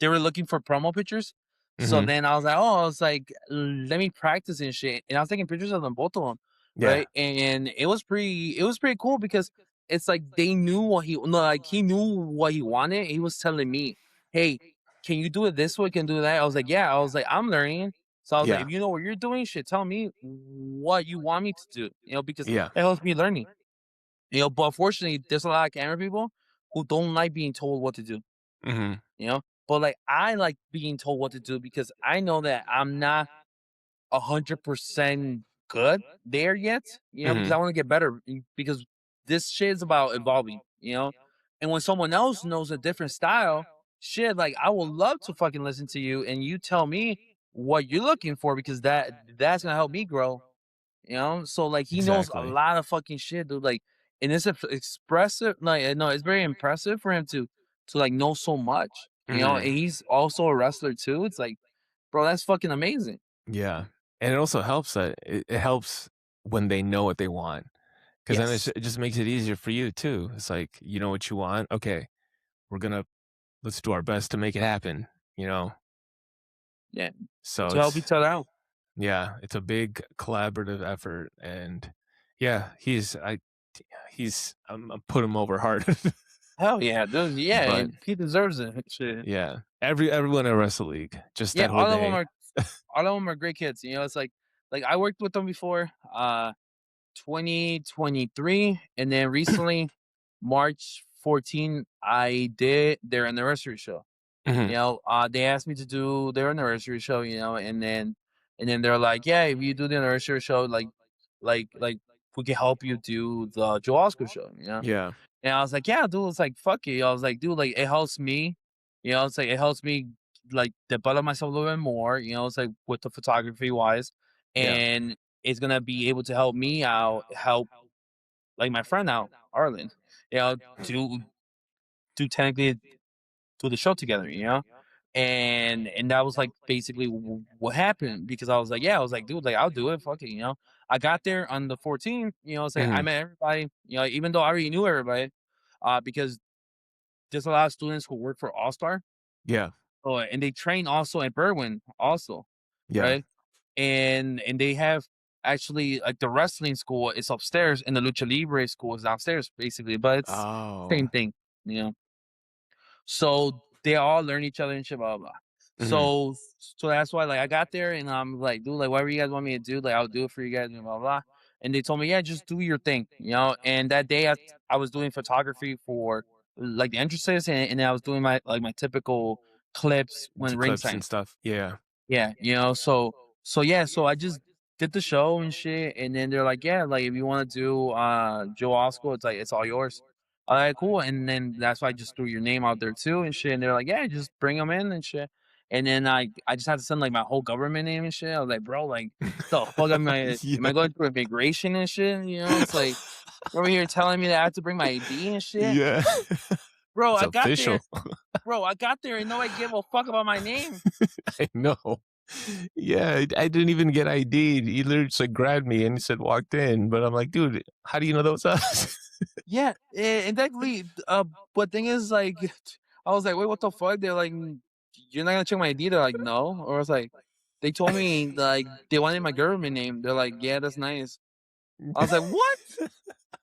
Speaker 2: They were looking for promo pictures. So
Speaker 1: Mhm.
Speaker 2: then I was like, oh, I was like, let me practice and shit. And I was taking pictures of them, both of them,
Speaker 1: Yeah.
Speaker 2: right? And it was pretty cool because it's like they knew what he, no, like he knew what he wanted. He was telling me, hey, can you do it this way? Can you do that? I was like, yeah. I was like, I'm learning. So I was like,
Speaker 1: Yeah.
Speaker 2: if you know what you're doing, shit, tell me what you want me to do, because
Speaker 1: Yeah.
Speaker 2: it helps me learning. But unfortunately, there's a lot of camera people who don't like being told what to do,
Speaker 1: Mhm.
Speaker 2: you know? But like I like being told what to do because I know that I'm not 100% good there yet, because I
Speaker 1: Mhm.
Speaker 2: want to get better because this shit is about evolving, And when someone else knows a different style, shit, like I would love to fucking listen to you and you tell me what you're looking for because that's gonna help me grow, So like he knows a
Speaker 1: Exactly.
Speaker 2: lot of fucking shit, dude. Like, and it's expressive. Like, no, it's very impressive for him to like know so much, And
Speaker 1: Mhm.
Speaker 2: he's also a wrestler too. It's like, bro, that's fucking amazing.
Speaker 1: Yeah. And it also helps that it helps when they know what they want, 'cause then
Speaker 2: Yes.
Speaker 1: it just makes it easier for you too. It's like, you know what you want? Okay, we're gonna let's do our best to make it happen, you know?
Speaker 2: Yeah.
Speaker 1: So
Speaker 2: To help
Speaker 1: it's
Speaker 2: each other out.
Speaker 1: yeah, it's a big collaborative effort, and yeah, he's I'm put him over hard.
Speaker 2: Hell yeah, dude. Yeah,
Speaker 1: But
Speaker 2: and he deserves it. Shit.
Speaker 1: yeah, everyone in Wrestle League, just
Speaker 2: Yeah,
Speaker 1: that whole day.
Speaker 2: all of them are great kids. It's like I worked with them before, 2023, and then recently, March 14, I did their anniversary show.
Speaker 1: Mhm.
Speaker 2: They asked me to do their anniversary show, and then they're like, yeah, if you do the anniversary show, like we can help you do the Joe Oscar show.
Speaker 1: Yeah.
Speaker 2: And I was like, "Yeah, dude." It's like, "Fuck it." I was like, "Dude, like it helps me." It's like it helps me like develop myself a little bit more. It's like with the photography wise,
Speaker 1: Yeah.
Speaker 2: and it's gonna be able to help me out, help like my friend out, Arlen. You know, do do technically do the show together. And that was like basically what happened because I was like, yeah, I was like, dude, like I'll do it. Fuck it. I got there on the 14th. It's like I
Speaker 1: Mhm.
Speaker 2: met everybody. Even though I already knew everybody, because there's a lot of students who work for All Star.
Speaker 1: Yeah.
Speaker 2: Oh, and they train also at Berwyn also,
Speaker 1: Yeah.
Speaker 2: right? And they have actually like the wrestling school is upstairs and the lucha libre school is downstairs, basically, but it's same
Speaker 1: Oh.
Speaker 2: thing, you know. So they all learn each other and shit, blah blah. Blah.
Speaker 1: Mhm.
Speaker 2: So that's why like I got there and I'm like, dude, like whatever you guys want me to do, like I'll do it for you guys and blah blah. And they told me, yeah, just do your thing. And that day I was doing photography for like the entrances and I was doing my typical clips when
Speaker 1: The clips
Speaker 2: ringside.
Speaker 1: and stuff. Yeah.
Speaker 2: Yeah, so yeah, so I just did the show and shit, and then they're like, "Yeah, like if you want to do Joe Osco, it's like it's all yours." All right, cool. And then that's why I just threw your name out there too and shit. And they're like, "Yeah, just bring them in and shit." And then I just had to send like my whole government name and shit. I was like, "Bro, like the fuck am I
Speaker 1: Yeah.
Speaker 2: going through immigration and shit?" It's like you're over here telling me that I have to bring my ID and shit.
Speaker 1: Yeah.
Speaker 2: Bro,
Speaker 1: It's
Speaker 2: I got there.
Speaker 1: official.
Speaker 2: Bro, I got there and nobody gave a fuck about my name.
Speaker 1: I know. Yeah, I didn't even get ID'd. He literally just, like, grabbed me and he said, "Walked in," but I'm like, "Dude, how do you know that was us?"
Speaker 2: Yeah, exactly. But thing is, like, I was like, "Wait, what the fuck?" They're like, "You're not gonna check my ID?" They're like, "No." Or it's like, they told me like they wanted my government name. They're like, "Yeah, that's nice." I was like, "What?"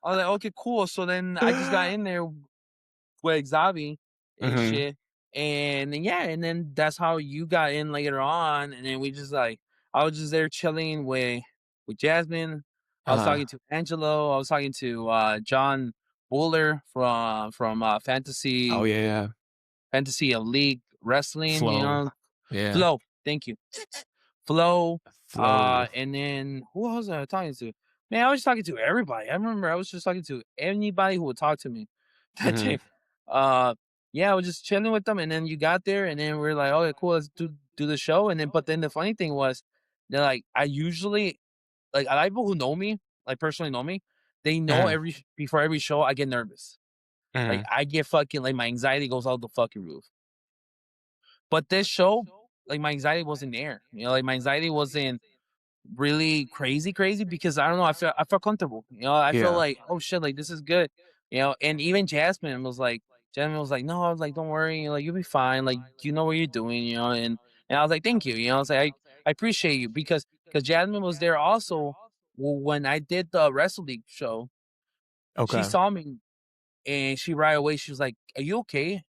Speaker 2: I was like, "Okay, cool." So then I just got in there with Xavi and
Speaker 1: Mhm.
Speaker 2: shit, and then, yeah, and then that's how you got in later on, and then we just, like I was just there chilling with Jasmine. I was
Speaker 1: Uh-huh.
Speaker 2: talking to Angelo, I was talking to, John Buller from
Speaker 1: Oh,
Speaker 2: Fantasy
Speaker 1: yeah, yeah.
Speaker 2: Fantasy of League Wrestling, you
Speaker 1: Flow.
Speaker 2: know?
Speaker 1: Yeah.
Speaker 2: Flo, thank you. Flo,
Speaker 1: Flow.
Speaker 2: and then who else was I talking to? Man, I was talking to everybody. I remember I was just talking to anybody who would talk to me that
Speaker 1: Mhm.
Speaker 2: day. Uh, yeah, I was just chilling with them, and then you got there, and then we're like, "Okay, cool, let's do the show." And then, but then the funny thing was, they're like, I usually like I like people who know me, like personally know me. They know
Speaker 1: Mhm.
Speaker 2: before every show, I get nervous. Like
Speaker 1: Mhm.
Speaker 2: I get fucking like my anxiety goes out the fucking roof. But this show, like my anxiety wasn't there. You know, like my anxiety wasn't really crazy, crazy because I don't know. I felt comfortable. You know, I feel
Speaker 1: Yeah.
Speaker 2: like, oh shit, like this is good. You know, and even Jasmine was like, no, I was like, don't worry, like you'll be fine. Like you know what you're doing. You know, and I was like, thank you. You know, I was like, I appreciate you because Jasmine was there also when I did the Wrestle League show. She
Speaker 1: Okay.
Speaker 2: saw me and she right away she was like, "Are you okay?"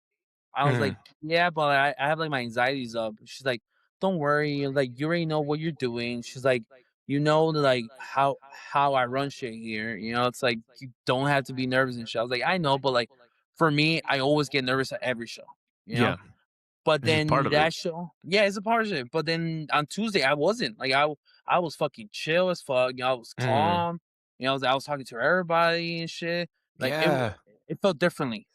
Speaker 2: I was like,
Speaker 1: Mhm.
Speaker 2: "Yeah, but I have, like, my anxieties up." She's like, "Don't worry, like, you already know what you're doing." She's like, "You know, like, how I run shit here, you know, it's like, you don't have to be nervous and shit." I was like, "I know, but, like, for me, I always get nervous at every show, you know?"
Speaker 1: Yeah.
Speaker 2: But
Speaker 1: It's just part
Speaker 2: then
Speaker 1: of it.
Speaker 2: that show yeah, it's a part of it, but then on Tuesday, I wasn't, like, I was fucking chill as fuck, you know, I was
Speaker 1: Mhm.
Speaker 2: calm, you know, I was talking to everybody and shit, like,
Speaker 1: Yeah.
Speaker 2: it felt differently.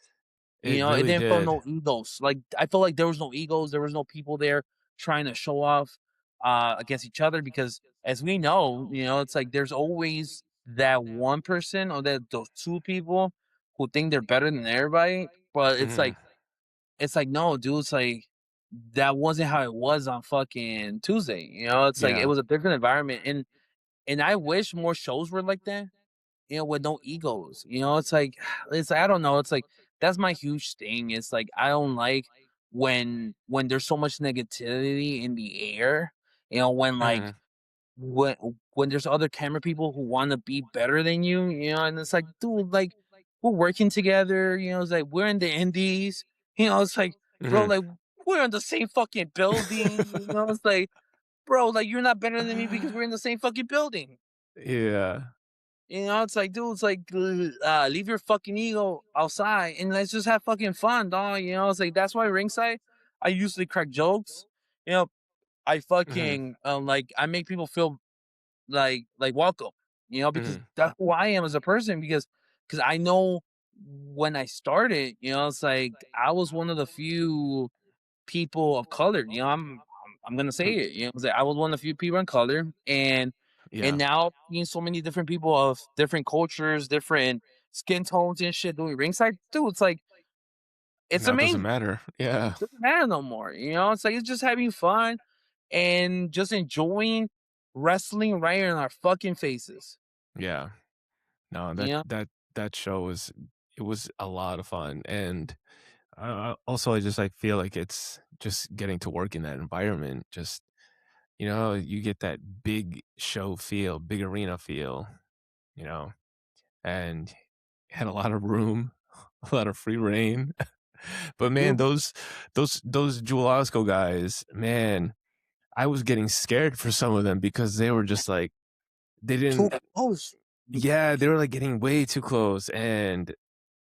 Speaker 2: You
Speaker 1: It
Speaker 2: know, it
Speaker 1: really
Speaker 2: didn't feel
Speaker 1: did.
Speaker 2: no egos. Like I felt like there was no egos. There was no people there trying to show off against each other because, as we know, you know, it's like there's always that one person or that those two people who think they're better than everybody. But
Speaker 1: Mhm.
Speaker 2: it's like no, dude. It's like that wasn't how it was on fucking Tuesday. You know, it's like it
Speaker 1: Yeah.
Speaker 2: was a different environment, and I wish more shows were like that, you know, with no egos. You know, it's I don't know, it's like that's my huge thing. It's like I don't like when there's so much negativity in the air, you know,
Speaker 1: Mhm.
Speaker 2: when when there's other camera people who want to be better than you know, and it's like, dude, like we're working together, you know, it's like we're in the indies, you know, it's like, bro,
Speaker 1: Mhm.
Speaker 2: like we're in the same fucking building, you know, it's like, bro, like you're not better than me because we're in the same fucking building.
Speaker 1: Yeah.
Speaker 2: You know, it's like, dude, it's like, leave your fucking ego outside and let's just have fucking fun, dog. You know, it's like that's why ringside, I usually crack jokes. You know, I
Speaker 1: Mhm.
Speaker 2: fucking like I make people feel like welcome. You know, because
Speaker 1: Mhm.
Speaker 2: that's who I am as a person. Because I know when I started, you know, it's like I was one of the few people of color. You know, I'm gonna say
Speaker 1: Mm.
Speaker 2: it. You know, it's like I was one of the few people in color, and
Speaker 1: Yeah.
Speaker 2: now seeing so many different people of different cultures, different skin tones and shit doing ringside, dude, it's like it's
Speaker 1: Now it doesn't
Speaker 2: amazing.
Speaker 1: matter. Yeah.
Speaker 2: It doesn't matter no more. You know, it's like it's just having fun and just enjoying wrestling right in our fucking faces.
Speaker 1: Yeah. No,
Speaker 2: You know,
Speaker 1: that show was it was a lot of fun, and, also, I just, like, feel like it's just getting to work in that environment, just you get that big show feel, big arena feel, you know, and had a lot of room, a lot of free reign. But, man,
Speaker 2: dude,
Speaker 1: those Jewel Osco guys, man, I was getting scared for some of them because they were just, like they
Speaker 2: too
Speaker 1: didn't
Speaker 2: close.
Speaker 1: yeah, they were, like, getting way too close, and,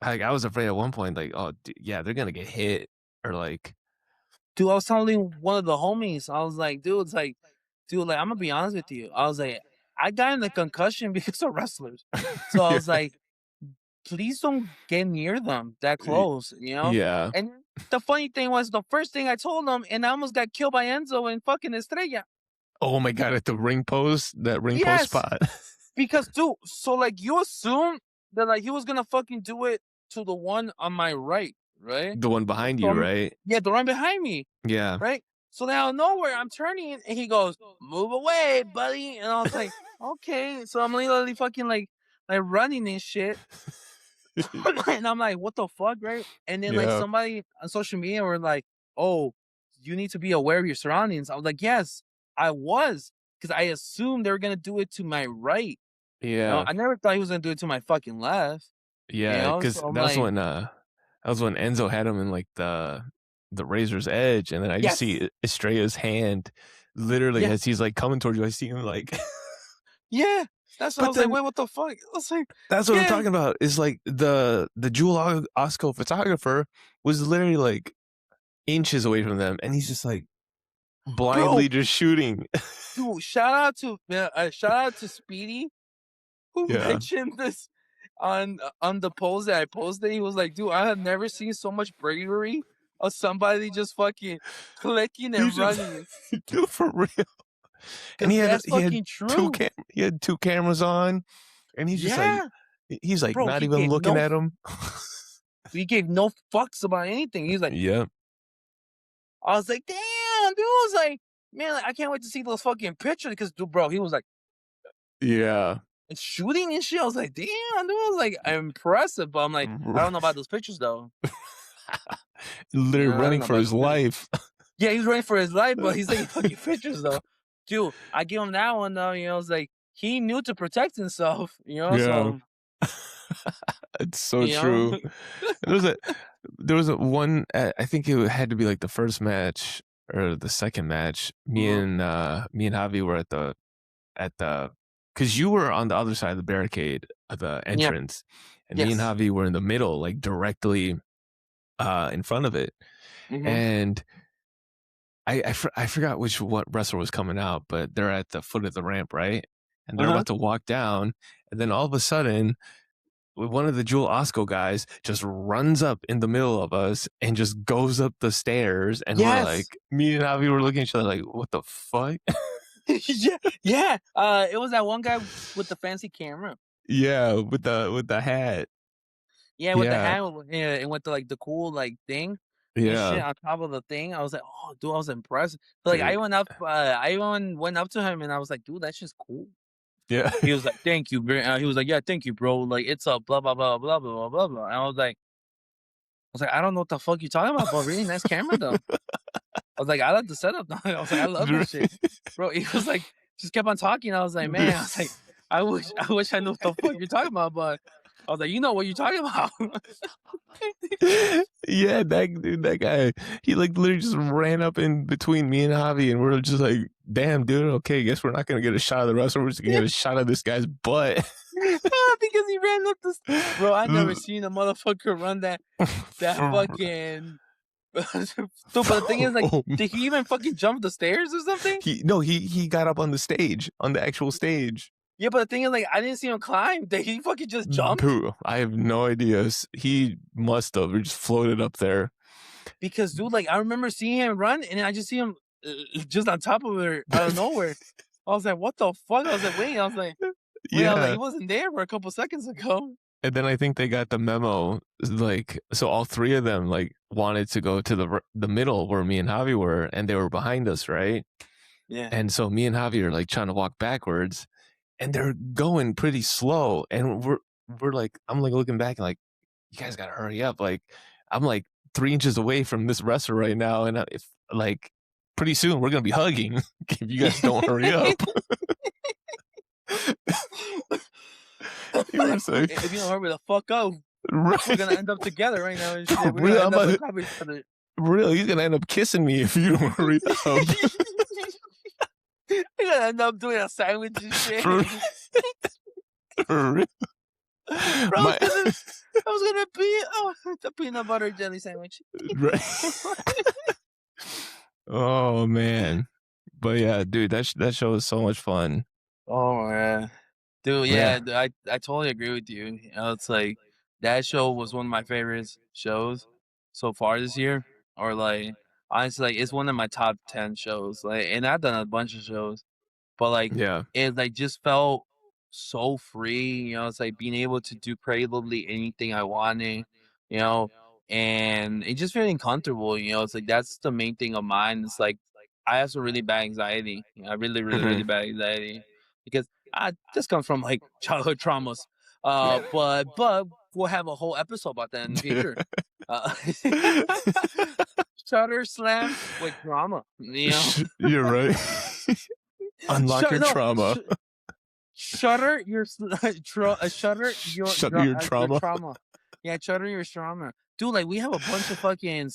Speaker 1: like, I was afraid at one point, like, "Oh, yeah, they're gonna get hit," or, like
Speaker 2: Dude, I was telling one of the homies, I was like, dude, it's like, dude, like I'm gonna be honest with you. I was like, I got in a concussion because of wrestlers. So I
Speaker 1: Yeah.
Speaker 2: was like, please don't get near them that
Speaker 1: Y
Speaker 2: close, you know?
Speaker 1: yeah.
Speaker 2: And the funny thing was the first thing I told him, and I almost got killed by Enzo and fucking Estrella.
Speaker 1: Oh my god, at the ring post
Speaker 2: Yes,
Speaker 1: spot.
Speaker 2: because dude, so like you assume that like he was gonna fucking do it to the one on my right, right?
Speaker 1: The one behind
Speaker 2: So
Speaker 1: you,
Speaker 2: I'm
Speaker 1: right?
Speaker 2: yeah, the one behind me,
Speaker 1: Yeah.
Speaker 2: right? So then out of nowhere, I'm turning and he goes, "Move away, buddy," and I was like, "Okay." So I'm literally fucking like running and shit. And I'm like, "What the fuck," right? And then like
Speaker 1: Yeah.
Speaker 2: somebody on social media were like, "Oh, you need to be aware of your surroundings." I was like, "Yes, I was," because I assumed they were gonna do it to my right.
Speaker 1: Yeah.
Speaker 2: I never thought he was gonna do it to my fucking left,
Speaker 1: Yeah,
Speaker 2: so
Speaker 1: because
Speaker 2: I'm like,
Speaker 1: that was when Enzo had him in, like, the razor's edge, and then I just see
Speaker 2: "Yes,
Speaker 1: Estrella's hand literally
Speaker 2: yeah,
Speaker 1: as he's, like, coming towards you, I see him, like
Speaker 2: yeah." That's why I
Speaker 1: but
Speaker 2: was like,
Speaker 1: then
Speaker 2: "Wait, what the fuck?" I was like,
Speaker 1: that's what I'm
Speaker 2: "Yeah,
Speaker 1: talking about, is, like, the Jewel Osco photographer was literally, like, inches away from them, and he's just, like,
Speaker 2: bro,
Speaker 1: blindly just shooting.
Speaker 2: dude, shout out to Speedy who
Speaker 1: Yeah.
Speaker 2: mentioned this on the post that I posted. He was like, "Dude, I have never seen so much bravery of somebody just fucking clicking
Speaker 1: He
Speaker 2: and
Speaker 1: just
Speaker 2: running."
Speaker 1: dude, for real. And
Speaker 2: 'Cause that's fucking
Speaker 1: 2
Speaker 2: true.
Speaker 1: cameras on, and he's just, like
Speaker 2: Yeah,
Speaker 1: he's, like,
Speaker 2: bro,
Speaker 1: not even looking at him.
Speaker 2: he gave no fucks about anything. He's like,
Speaker 1: Yep.
Speaker 2: I was like, "Damn, dude." I was like, "Man, like, I can't wait to see those fucking pictures." Because, dude, bro, he was like
Speaker 1: Yeah.
Speaker 2: shooting and shit. I was like, "Damn, dude." I was like, impressive, but I'm like, I don't know about those pictures though.
Speaker 1: Literally
Speaker 2: I don't
Speaker 1: running
Speaker 2: know
Speaker 1: for
Speaker 2: about
Speaker 1: his
Speaker 2: those pictures.
Speaker 1: life.
Speaker 2: Yeah, he's running for his life, but he's taking fucking pictures though. Dude, I give him that one though. It's like he knew to protect himself.
Speaker 1: Yeah.
Speaker 2: So
Speaker 1: It's so
Speaker 2: you know,
Speaker 1: true. There was a one, I think it had to be, like, the first match or the second match.
Speaker 2: Mhm.
Speaker 1: Me and Javi were at the because you were on the other side of the barricade of the
Speaker 2: Yeah,
Speaker 1: entrance, and me and
Speaker 2: yes.
Speaker 1: Javi were in the middle, like, directly, in front of it,
Speaker 2: Hmm.
Speaker 1: and I forgot what wrestler was coming out, but they're at the foot of the ramp, right? And they're
Speaker 2: Uh-huh.
Speaker 1: about to walk down, and then all of a sudden, one of the Jewel Osco guys just runs up in the middle of us and just goes up the stairs, and we're
Speaker 2: Yes.
Speaker 1: like, me and Javi were looking at each other like, what the fuck?
Speaker 2: Yeah, yeah. It was that one guy with the fancy camera.
Speaker 1: Yeah, with the hat.
Speaker 2: Yeah, with the
Speaker 1: Yeah,
Speaker 2: hat, yeah, and with the like the cool like thing and shit
Speaker 1: yeah,
Speaker 2: on top of the thing. I was like, oh, dude, I was impressed. So, like,
Speaker 1: dude.
Speaker 2: I even went up to him and I was like, dude, that's just cool.
Speaker 1: Yeah.
Speaker 2: He was like, "Thank you, bro." He was like, "Yeah, thank you, bro. Like, it's a blah blah blah blah blah blah blah blah." And I was like, "I don't know what the fuck you talking about, but really nice camera though." I was like, "I like the setup though." I was like, "I love that shit, bro." He was like, just kept on talking. I was like, "Man," I was like, I wish I knew what the fuck you're talking about," but I was like, "You know what you're talking about."
Speaker 1: Yeah, that guy, he, like, literally just ran up in between me and Javi, and we're just like, "Damn, dude, okay, guess we're not gonna get a shot of the wrestler, we're just gonna get a shot of this guy's butt."
Speaker 2: Because he ran up this, bro. I never seen a motherfucker run that
Speaker 1: For
Speaker 2: fucking. Dude, but the thing is, like,
Speaker 1: oh,
Speaker 2: did he even fucking jump the stairs or something?
Speaker 1: he got up on the stage, on the actual stage.
Speaker 2: Yeah, but the thing is, like, I didn't see him climb. Did he fucking just jumped?
Speaker 1: Dude, I have no idea. He must have. He just floated up there.
Speaker 2: Because, dude, like, I remember seeing him run, and I just see him just on top of her out of nowhere. I was like, "What the fuck?" I was like, "Wait," he
Speaker 1: Yeah.
Speaker 2: wasn't there for a couple seconds ago.
Speaker 1: And then I think they got the memo, like, so all three of them, like, wanted to go to the middle where me and Javi were, and they were behind us, right?
Speaker 2: Yeah.
Speaker 1: And so me and Javi are, like, trying to walk backwards, and they're going pretty slow, and we're like, I'm, like, looking back and like, you guys gotta hurry up. Like, I'm, like, 3 inches away from this wrestler right now, and if, like, pretty soon we're gonna be hugging if you guys don't hurry up. You were saying,
Speaker 2: If you don't hurry the fuck up, we're gonna
Speaker 1: right?
Speaker 2: end up together right now and
Speaker 1: For
Speaker 2: shit. We're gonna
Speaker 1: real,
Speaker 2: end up on top of each other.
Speaker 1: real, he's gonna end up kissing me if you don't hurry up.
Speaker 2: We're gonna end up doing a sandwich and shit.
Speaker 1: For, for real.
Speaker 2: Bro,
Speaker 1: My
Speaker 2: I was gonna be the peanut butter jelly sandwich.
Speaker 1: right. Oh man. But yeah, dude, that show was so much fun.
Speaker 2: Oh man, dude,
Speaker 1: Yeah.
Speaker 2: yeah, I totally agree with you. It's like that show was one of my favorite shows so far this year, or like honestly, like it's one of my top 10 shows. Like, and I've done a bunch of shows, but like
Speaker 1: Yeah.
Speaker 2: it like just felt so free. It's like being able to do pretty literally anything I wanted. You know, and it just feeling comfortable. It's like that's the main thing of mine. It's like I have some really bad anxiety. Really, really, really
Speaker 1: Mhm.
Speaker 2: bad anxiety because this comes from like childhood traumas. But we'll have a whole episode about that in the future. Uh, ShutterSlam with drama.
Speaker 1: You're right. Unlock
Speaker 2: Shut
Speaker 1: your
Speaker 2: no,
Speaker 1: trauma.
Speaker 2: Shutter your shutter
Speaker 1: Shutter your
Speaker 2: your
Speaker 1: trauma.
Speaker 2: trauma. Yeah, shutter your trauma. Dude, like we have a bunch of fucking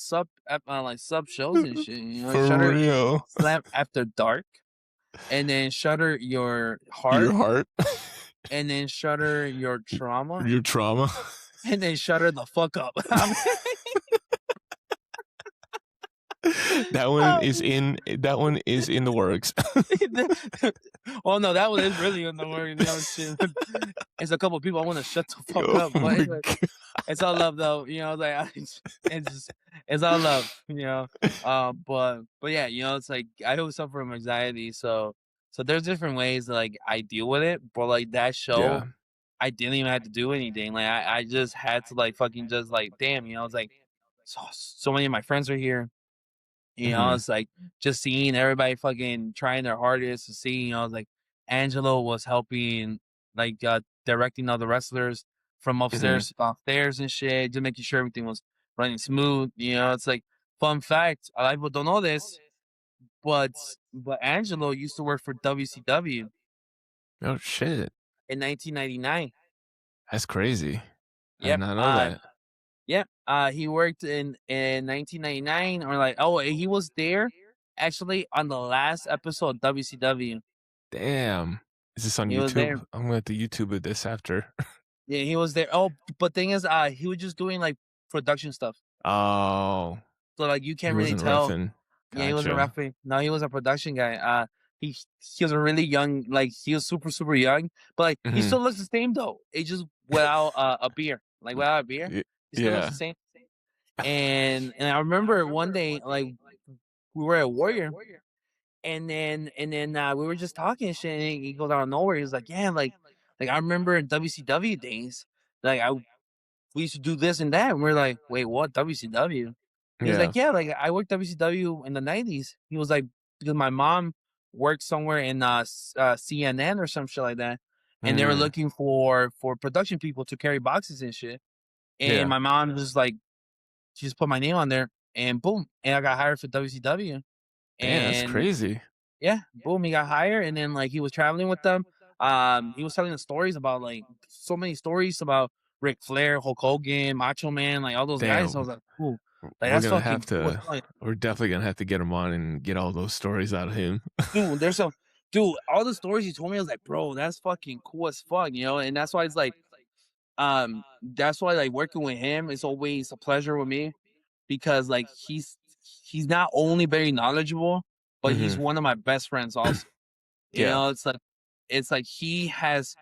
Speaker 2: like sub shows and shit. You know,
Speaker 1: For
Speaker 2: Shutter
Speaker 1: real.
Speaker 2: Slam After Dark, and then Shutter Your
Speaker 1: Your
Speaker 2: Heart,
Speaker 1: heart.
Speaker 2: and then Shutter Your Trauma,
Speaker 1: Your trauma.
Speaker 2: and then Shutter the fuck up. I mean,
Speaker 1: That one is in the works.
Speaker 2: oh no, that one is really in the word. You know, shit. It's a couple of people I want to shut the fuck
Speaker 1: Oh
Speaker 2: up, but
Speaker 1: my
Speaker 2: anyway.
Speaker 1: god.
Speaker 2: It's all love though, you know, like it's all love, you know. But yeah, you know, it's like I always suffer from anxiety, so there's different ways that like I deal with it, but like that show,
Speaker 1: Yeah.
Speaker 2: I didn't even have to do anything. Like I just had to like fucking just like damn, you know, it's like so many of my friends are here. You know,
Speaker 1: Mhm.
Speaker 2: it's like just seeing everybody fucking trying their hardest to see, you know, like Angelo was helping like directing all the wrestlers from
Speaker 1: Mhm.
Speaker 2: upstairs downstairs and shit, just making sure everything was running smooth. You know, it's like fun fact, a lot of people don't know this, but Angelo used to work for WCW
Speaker 1: Oh shit.
Speaker 2: in 1999.
Speaker 1: That's crazy. I did
Speaker 2: Yep.
Speaker 1: not know that.
Speaker 2: Yep. He worked in 1999 or like oh he was there actually on the last episode of WCW.
Speaker 1: Damn. Is this on
Speaker 2: He was
Speaker 1: YouTube?
Speaker 2: there.
Speaker 1: I'm gonna have to YouTube it this after.
Speaker 2: Yeah, he was there. Oh, but thing is, he was just doing like production stuff.
Speaker 1: Oh,
Speaker 2: So like you
Speaker 1: he
Speaker 2: can't really
Speaker 1: wasn't
Speaker 2: tell.
Speaker 1: reffing.
Speaker 2: Yeah, he wasn't
Speaker 1: Gotcha.
Speaker 2: rapping. No, he was a production guy. He he was a really young, like he was super young, but like he
Speaker 1: Mhm.
Speaker 2: still looks the same though. It just without a beer, like without a beer,
Speaker 1: Y
Speaker 2: he still looks the
Speaker 1: yeah.
Speaker 2: same. And I remember one day like we were at Warrior, and then we were just talking and shit. And he goes out of nowhere. He was like, "Yeah, like I remember in WCW days, like I we used to do this and that." And we're like, "Wait, what? WCW?" He was
Speaker 1: Yeah.
Speaker 2: like, "Yeah, like I worked WCW in the '90s." He was like, because my mom worked somewhere in CNN or some shit like that, and they were
Speaker 1: Mm.
Speaker 2: looking for production people to carry boxes and shit. And
Speaker 1: Yeah.
Speaker 2: my mom was like, she just put my name on there, and boom, and I got hired for WCW.
Speaker 1: Damn, that's
Speaker 2: And
Speaker 1: crazy.
Speaker 2: yeah, boom, he got hired, and then like he was traveling with them. He was telling the stories about like so many stories about Ric Flair, Hulk Hogan, Macho Man, like all those guys. I was
Speaker 1: Damn.
Speaker 2: like, ooh, like
Speaker 1: We're
Speaker 2: that's
Speaker 1: gonna
Speaker 2: fucking
Speaker 1: have
Speaker 2: cool as
Speaker 1: to
Speaker 2: fuck.
Speaker 1: we're definitely gonna have to get him on and get all those stories out of him.
Speaker 2: Dude, there's some dude, all the stories he told me, I was like, bro, that's fucking cool as fuck, you know. And that's why it's like, that's why like working with him is always a pleasure with me because like he's not only very knowledgeable, but he's
Speaker 1: Mhm.
Speaker 2: one of my best friends also. You
Speaker 1: Yeah.
Speaker 2: know, it's like he has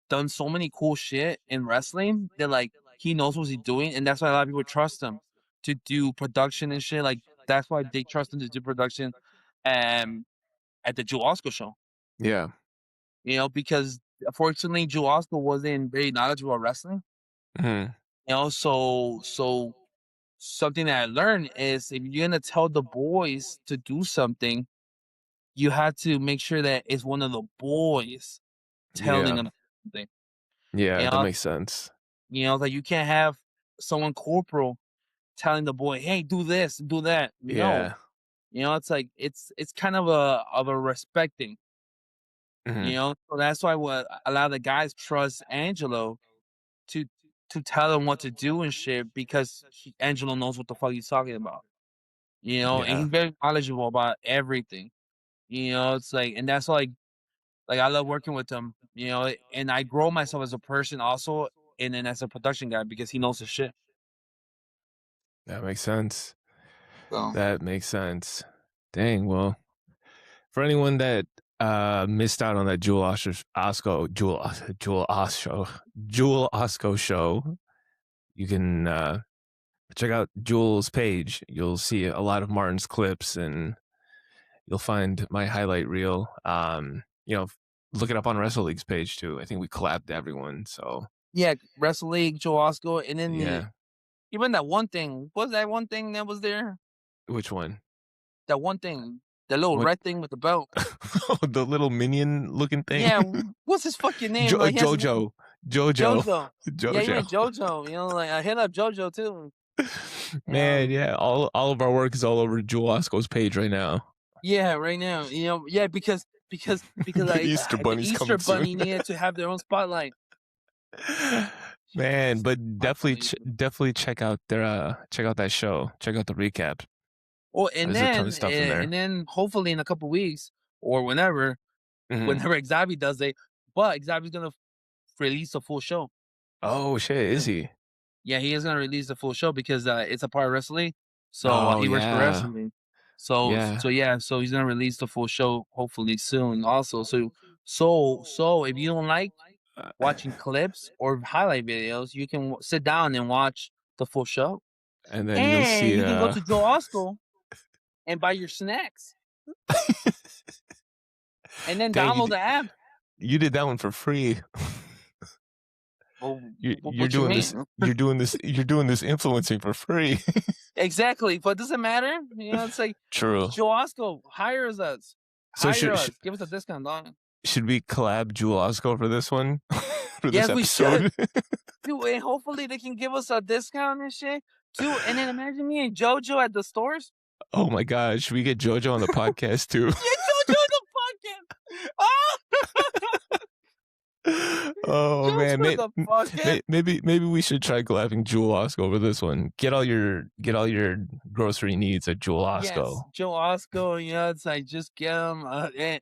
Speaker 2: done so many cool shit in wrestling that like he knows what he's doing, and that's why a lot of people trust him to do production and shit. Like that's why they trust him to do production, um, at the Joe Oscar show.
Speaker 1: Yeah.
Speaker 2: You know, because unfortunately Joe Oscar wasn't very knowledgeable about wrestling.
Speaker 1: Mhm.
Speaker 2: You know, so something that I learned is if you're gonna tell the boys to do something, you have to make sure that it's one of the boys telling
Speaker 1: Yeah.
Speaker 2: them something.
Speaker 1: Yeah,
Speaker 2: You
Speaker 1: that
Speaker 2: know,
Speaker 1: makes sense.
Speaker 2: like you can't have someone corporal telling the boy, "Hey, do this, do that." No,
Speaker 1: Yeah.
Speaker 2: you know, it's like it's kind of a respecting. You
Speaker 1: Mhm.
Speaker 2: know, so that's why what a lot of the guys trust Angelo to tell him what to do and shit because Angelo knows what the fuck he's talking about. You know, and
Speaker 1: Yeah.
Speaker 2: he's very knowledgeable about everything. You know, it's like, and that's like I love working with him. You know, and I grow myself as a person also, and then as a production guy because he knows his shit.
Speaker 1: That makes sense.
Speaker 2: So
Speaker 1: That makes sense. Dang, well, for anyone that missed out on that Jewel Osco show, you can check out Jewel's page. You'll see a lot of Martin's clips and you'll find my highlight reel. Look it up on Wrestle League's page too. I think we collabed everyone. So
Speaker 2: yeah, Wrestle League, Joe Osco, and then
Speaker 1: yeah.
Speaker 2: even that one thing. What was that one thing that was there?
Speaker 1: Which one?
Speaker 2: That one thing, the little
Speaker 1: What?
Speaker 2: red thing with the belt.
Speaker 1: The little minion looking thing?
Speaker 2: Yeah, what's his fucking name? Like he has a name.
Speaker 1: Jojo. Jojo.
Speaker 2: JoJo. Yeah,
Speaker 1: Jojo.
Speaker 2: even JoJo. You know, like I hit up JoJo too.
Speaker 1: Man,
Speaker 2: Um,
Speaker 1: yeah, all of our work is all over Jewel Osco's page right now.
Speaker 2: yeah, right now, you know, yeah, because because
Speaker 1: The Easter
Speaker 2: the
Speaker 1: Bunny's
Speaker 2: Easter
Speaker 1: coming soon.
Speaker 2: Bunny needed to have their own spotlight.
Speaker 1: Man, but
Speaker 2: Unbelievable.
Speaker 1: definitely check out that show. Check out the recap.
Speaker 2: Well,
Speaker 1: There's a ton of stuff in there.
Speaker 2: and then hopefully in a couple weeks or
Speaker 1: Mhm.
Speaker 2: whenever Xavi does it, but Xavi's gonna release a full show.
Speaker 1: Oh shit, is he?
Speaker 2: Yeah, he is gonna release the full show because it's a part of wrestling. So
Speaker 1: Oh
Speaker 2: he works for
Speaker 1: yeah.
Speaker 2: wrestling.
Speaker 1: Yeah.
Speaker 2: So yeah, so he's gonna release the full show hopefully soon. Also, so if you don't like watching clips or highlight videos, you can sit down and watch the full show,
Speaker 1: And then you'll
Speaker 2: and
Speaker 1: see
Speaker 2: you can go to Joe Osco and buy your snacks, and then
Speaker 1: dang,
Speaker 2: download the app.
Speaker 1: you did that one for free.
Speaker 2: Well,
Speaker 1: You're
Speaker 2: what you
Speaker 1: doing this
Speaker 2: mean?
Speaker 1: you're doing this influencing for free.
Speaker 2: Exactly, but does it matter? You know, it's like
Speaker 1: True.
Speaker 2: Joe Osco hires us,
Speaker 1: So
Speaker 2: give us a discount, dog.
Speaker 1: should we collab Jewel Osco for this one? For this
Speaker 2: Yes, we should.
Speaker 1: episode?
Speaker 2: Dude, and hopefully they can give us a discount and shit. Dude, and then imagine me and JoJo at the stores.
Speaker 1: Oh my god, should we get JoJo on the podcast too?
Speaker 2: Get JoJo in the podcast. Oh,
Speaker 1: Oh man,
Speaker 2: JoJo in the podcast.
Speaker 1: maybe we should try collabing Jewel Osco over this one. Get all your grocery needs at Jewel
Speaker 2: Yes,
Speaker 1: Osco.
Speaker 2: Joe Osco. You know, it's like just get them,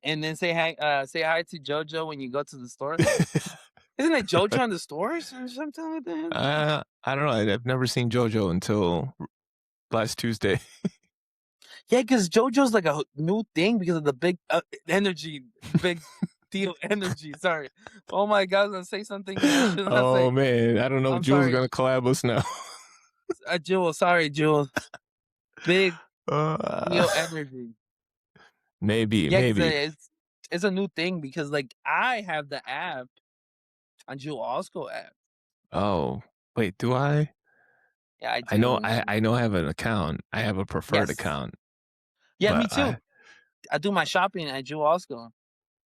Speaker 2: and then say hi to JoJo when you go to the store. Isn't it JoJo in the stores or something like that?
Speaker 1: I don't know. I've never seen JoJo until last Tuesday.
Speaker 2: Yeah, because JoJo's like a new thing because of the big energy, big deal energy. Sorry. Oh my God, I'm gonna say something I should not
Speaker 1: Oh
Speaker 2: say.
Speaker 1: man, I don't know if
Speaker 2: I'm
Speaker 1: Jewel's
Speaker 2: sorry.
Speaker 1: gonna collab us now.
Speaker 2: Jewel, sorry, Jewel. Big
Speaker 1: Uh,
Speaker 2: deal energy.
Speaker 1: maybe,
Speaker 2: Yeah, because
Speaker 1: maybe.
Speaker 2: it's a new thing because like I have the app on Jewel Osco app.
Speaker 1: Oh, wait, do I?
Speaker 2: Yeah, I do.
Speaker 1: I know I have an account. I have a preferred
Speaker 2: Yes.
Speaker 1: account,
Speaker 2: Yeah, me
Speaker 1: but
Speaker 2: too. I do my shopping at Jewel Osco.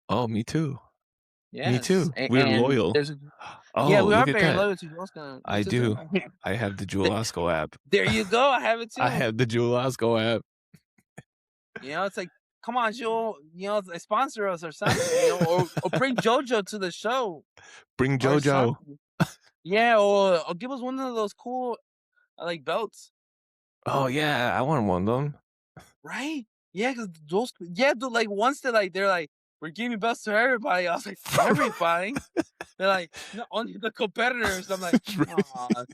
Speaker 1: oh, me too. Me
Speaker 2: Yes,
Speaker 1: too. We're
Speaker 2: and
Speaker 1: loyal.
Speaker 2: there's yeah,
Speaker 1: Oh,
Speaker 2: we are
Speaker 1: look at
Speaker 2: very
Speaker 1: that.
Speaker 2: loyal to Jewel Osco. Me
Speaker 1: I
Speaker 2: too, too.
Speaker 1: do. I have the Jewel Osco app.
Speaker 2: There you go. I have it
Speaker 1: I
Speaker 2: too.
Speaker 1: have the Jewel Osco app.
Speaker 2: You know, it's like, come on, Joel. You know, like, sponsor us or something. You know, or bring JoJo to the show
Speaker 1: Bring
Speaker 2: or
Speaker 1: JoJo.
Speaker 2: something. Yeah, or give us one of those cool like belts,
Speaker 1: Oh yeah, I want one of them.
Speaker 2: right? Yeah, because those dude, like once they're like, we're giving belts to everybody. I was like, everybody. They're like, no, only the competitors. I'm like, oh,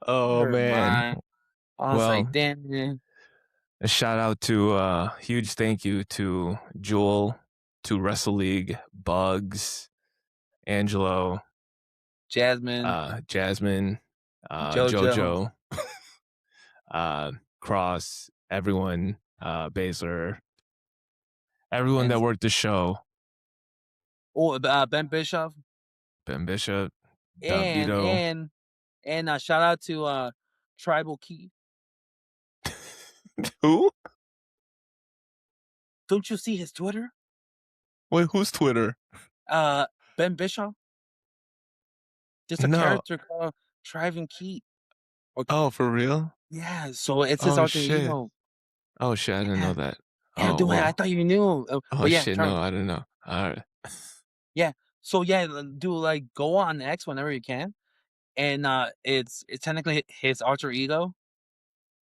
Speaker 1: Oh
Speaker 2: never
Speaker 1: man.
Speaker 2: mind. I was like,
Speaker 1: Well,
Speaker 2: damn, man.
Speaker 1: a shout out to huge thank you to Jewel, to Wrestle League, Bugs, Angelo,
Speaker 2: Jasmine,
Speaker 1: Jasmine,
Speaker 2: JoJo,
Speaker 1: Jojo, Cross, everyone, Baszler, everyone
Speaker 2: and
Speaker 1: that worked the show,
Speaker 2: Ben Bischoff,
Speaker 1: Ben Bishop,
Speaker 2: and
Speaker 1: Davito.
Speaker 2: and and shout out to Tribal Key.
Speaker 1: Who?
Speaker 2: Don't you see his Twitter?
Speaker 1: Wait, who's Twitter?
Speaker 2: Ben Bischoff, just a
Speaker 1: No.
Speaker 2: character called Tribal Key. Or
Speaker 1: Oh, for real?
Speaker 2: yeah, so it's his
Speaker 1: Oh
Speaker 2: alter
Speaker 1: shit.
Speaker 2: ego.
Speaker 1: Oh shit, I didn't know
Speaker 2: Yeah,
Speaker 1: that.
Speaker 2: yeah,
Speaker 1: Oh
Speaker 2: dude, I
Speaker 1: well.
Speaker 2: thought you knew.
Speaker 1: Oh
Speaker 2: But yeah,
Speaker 1: shit, no, I didn't know. All right.
Speaker 2: yeah. So yeah, do like go on X whenever you can, and it's technically his alter ego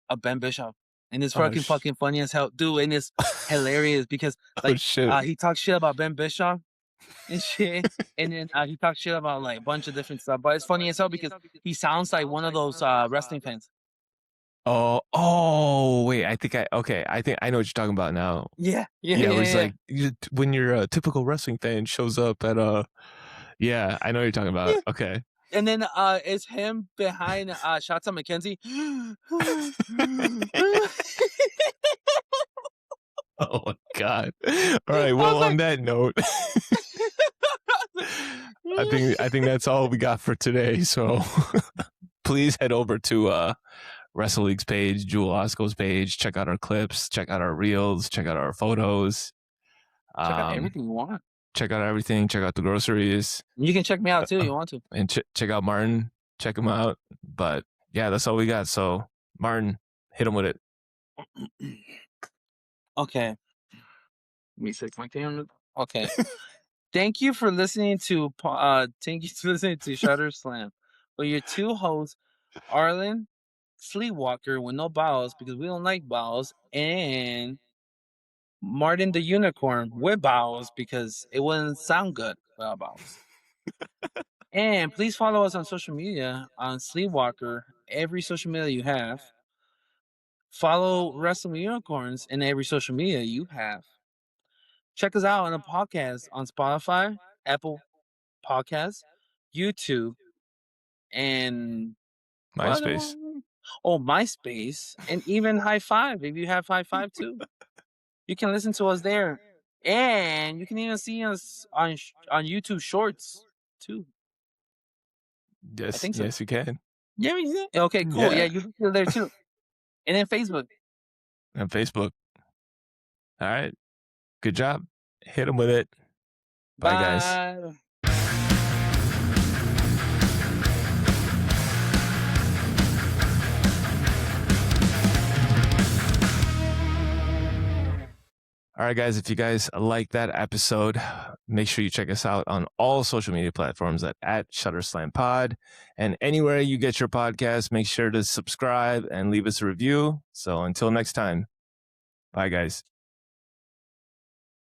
Speaker 2: of Ben Bishop, and it's
Speaker 1: Oh
Speaker 2: fucking funny as hell, dude, and it's hilarious because
Speaker 1: oh
Speaker 2: like
Speaker 1: shit.
Speaker 2: he talks shit about Ben Bishop and shit, and then he talks shit about like a bunch of different stuff, but it's funny as hell because he sounds like one of those wrestling fans.
Speaker 1: Oh, wait. I think I know what you're talking about now.
Speaker 2: Yeah, yeah,
Speaker 1: Yeah,
Speaker 2: yeah,
Speaker 1: where he's
Speaker 2: yeah.
Speaker 1: like, when your typical wrestling fan shows up at yeah, I know what you're talking about.
Speaker 2: Yeah.
Speaker 1: Okay.
Speaker 2: And then it's him behind Shotzi McKenzie.
Speaker 1: Oh my god. All right.
Speaker 2: I
Speaker 1: Well,
Speaker 2: was
Speaker 1: on
Speaker 2: like,
Speaker 1: that note, I think that's all we got for today. So please head over to Wrestle League's page, Jewel Osco's page. Check out our clips. Check out our reels. Check out our photos.
Speaker 2: check out everything you want.
Speaker 1: Check out everything. Check out the groceries.
Speaker 2: You can check me out too. You want to?
Speaker 1: And check out Martin. Check him out. But yeah, that's all we got. So Martin, hit him with it.
Speaker 2: Okay. Let me check my camera. Okay. Thank you for listening to ShutterSlam with your two hosts, Arlen Sleepwalker with no vowels because we don't like vowels, and Martin the Unicorn with vowels because it wouldn't sound good without vowels. And please follow us on social media on Sleepwalker, every social media you have. Follow Wrestling Unicorns in every social media you have. Check us out on a podcast on Spotify, Apple Podcasts, YouTube, and what other
Speaker 1: MySpace.
Speaker 2: one? Oh, MySpace, and even High Five. If you have High Five too, you can listen to us there, and you can even see us on YouTube Shorts too. I
Speaker 1: Yes,
Speaker 2: think so.
Speaker 1: yes, you can.
Speaker 2: Yeah, we did. Okay, cool. Yeah,
Speaker 1: Yeah,
Speaker 2: you can see it there too, and then Facebook.
Speaker 1: and Facebook. All right, good job. Hit them with it. Bye, guys.
Speaker 2: Bye.
Speaker 1: All right, guys, if you guys like that episode, make sure you check us out on all social media platforms at ShutterSlam Pod. And anywhere you get your podcast, make sure to subscribe and leave us a review. So until next time, bye, guys.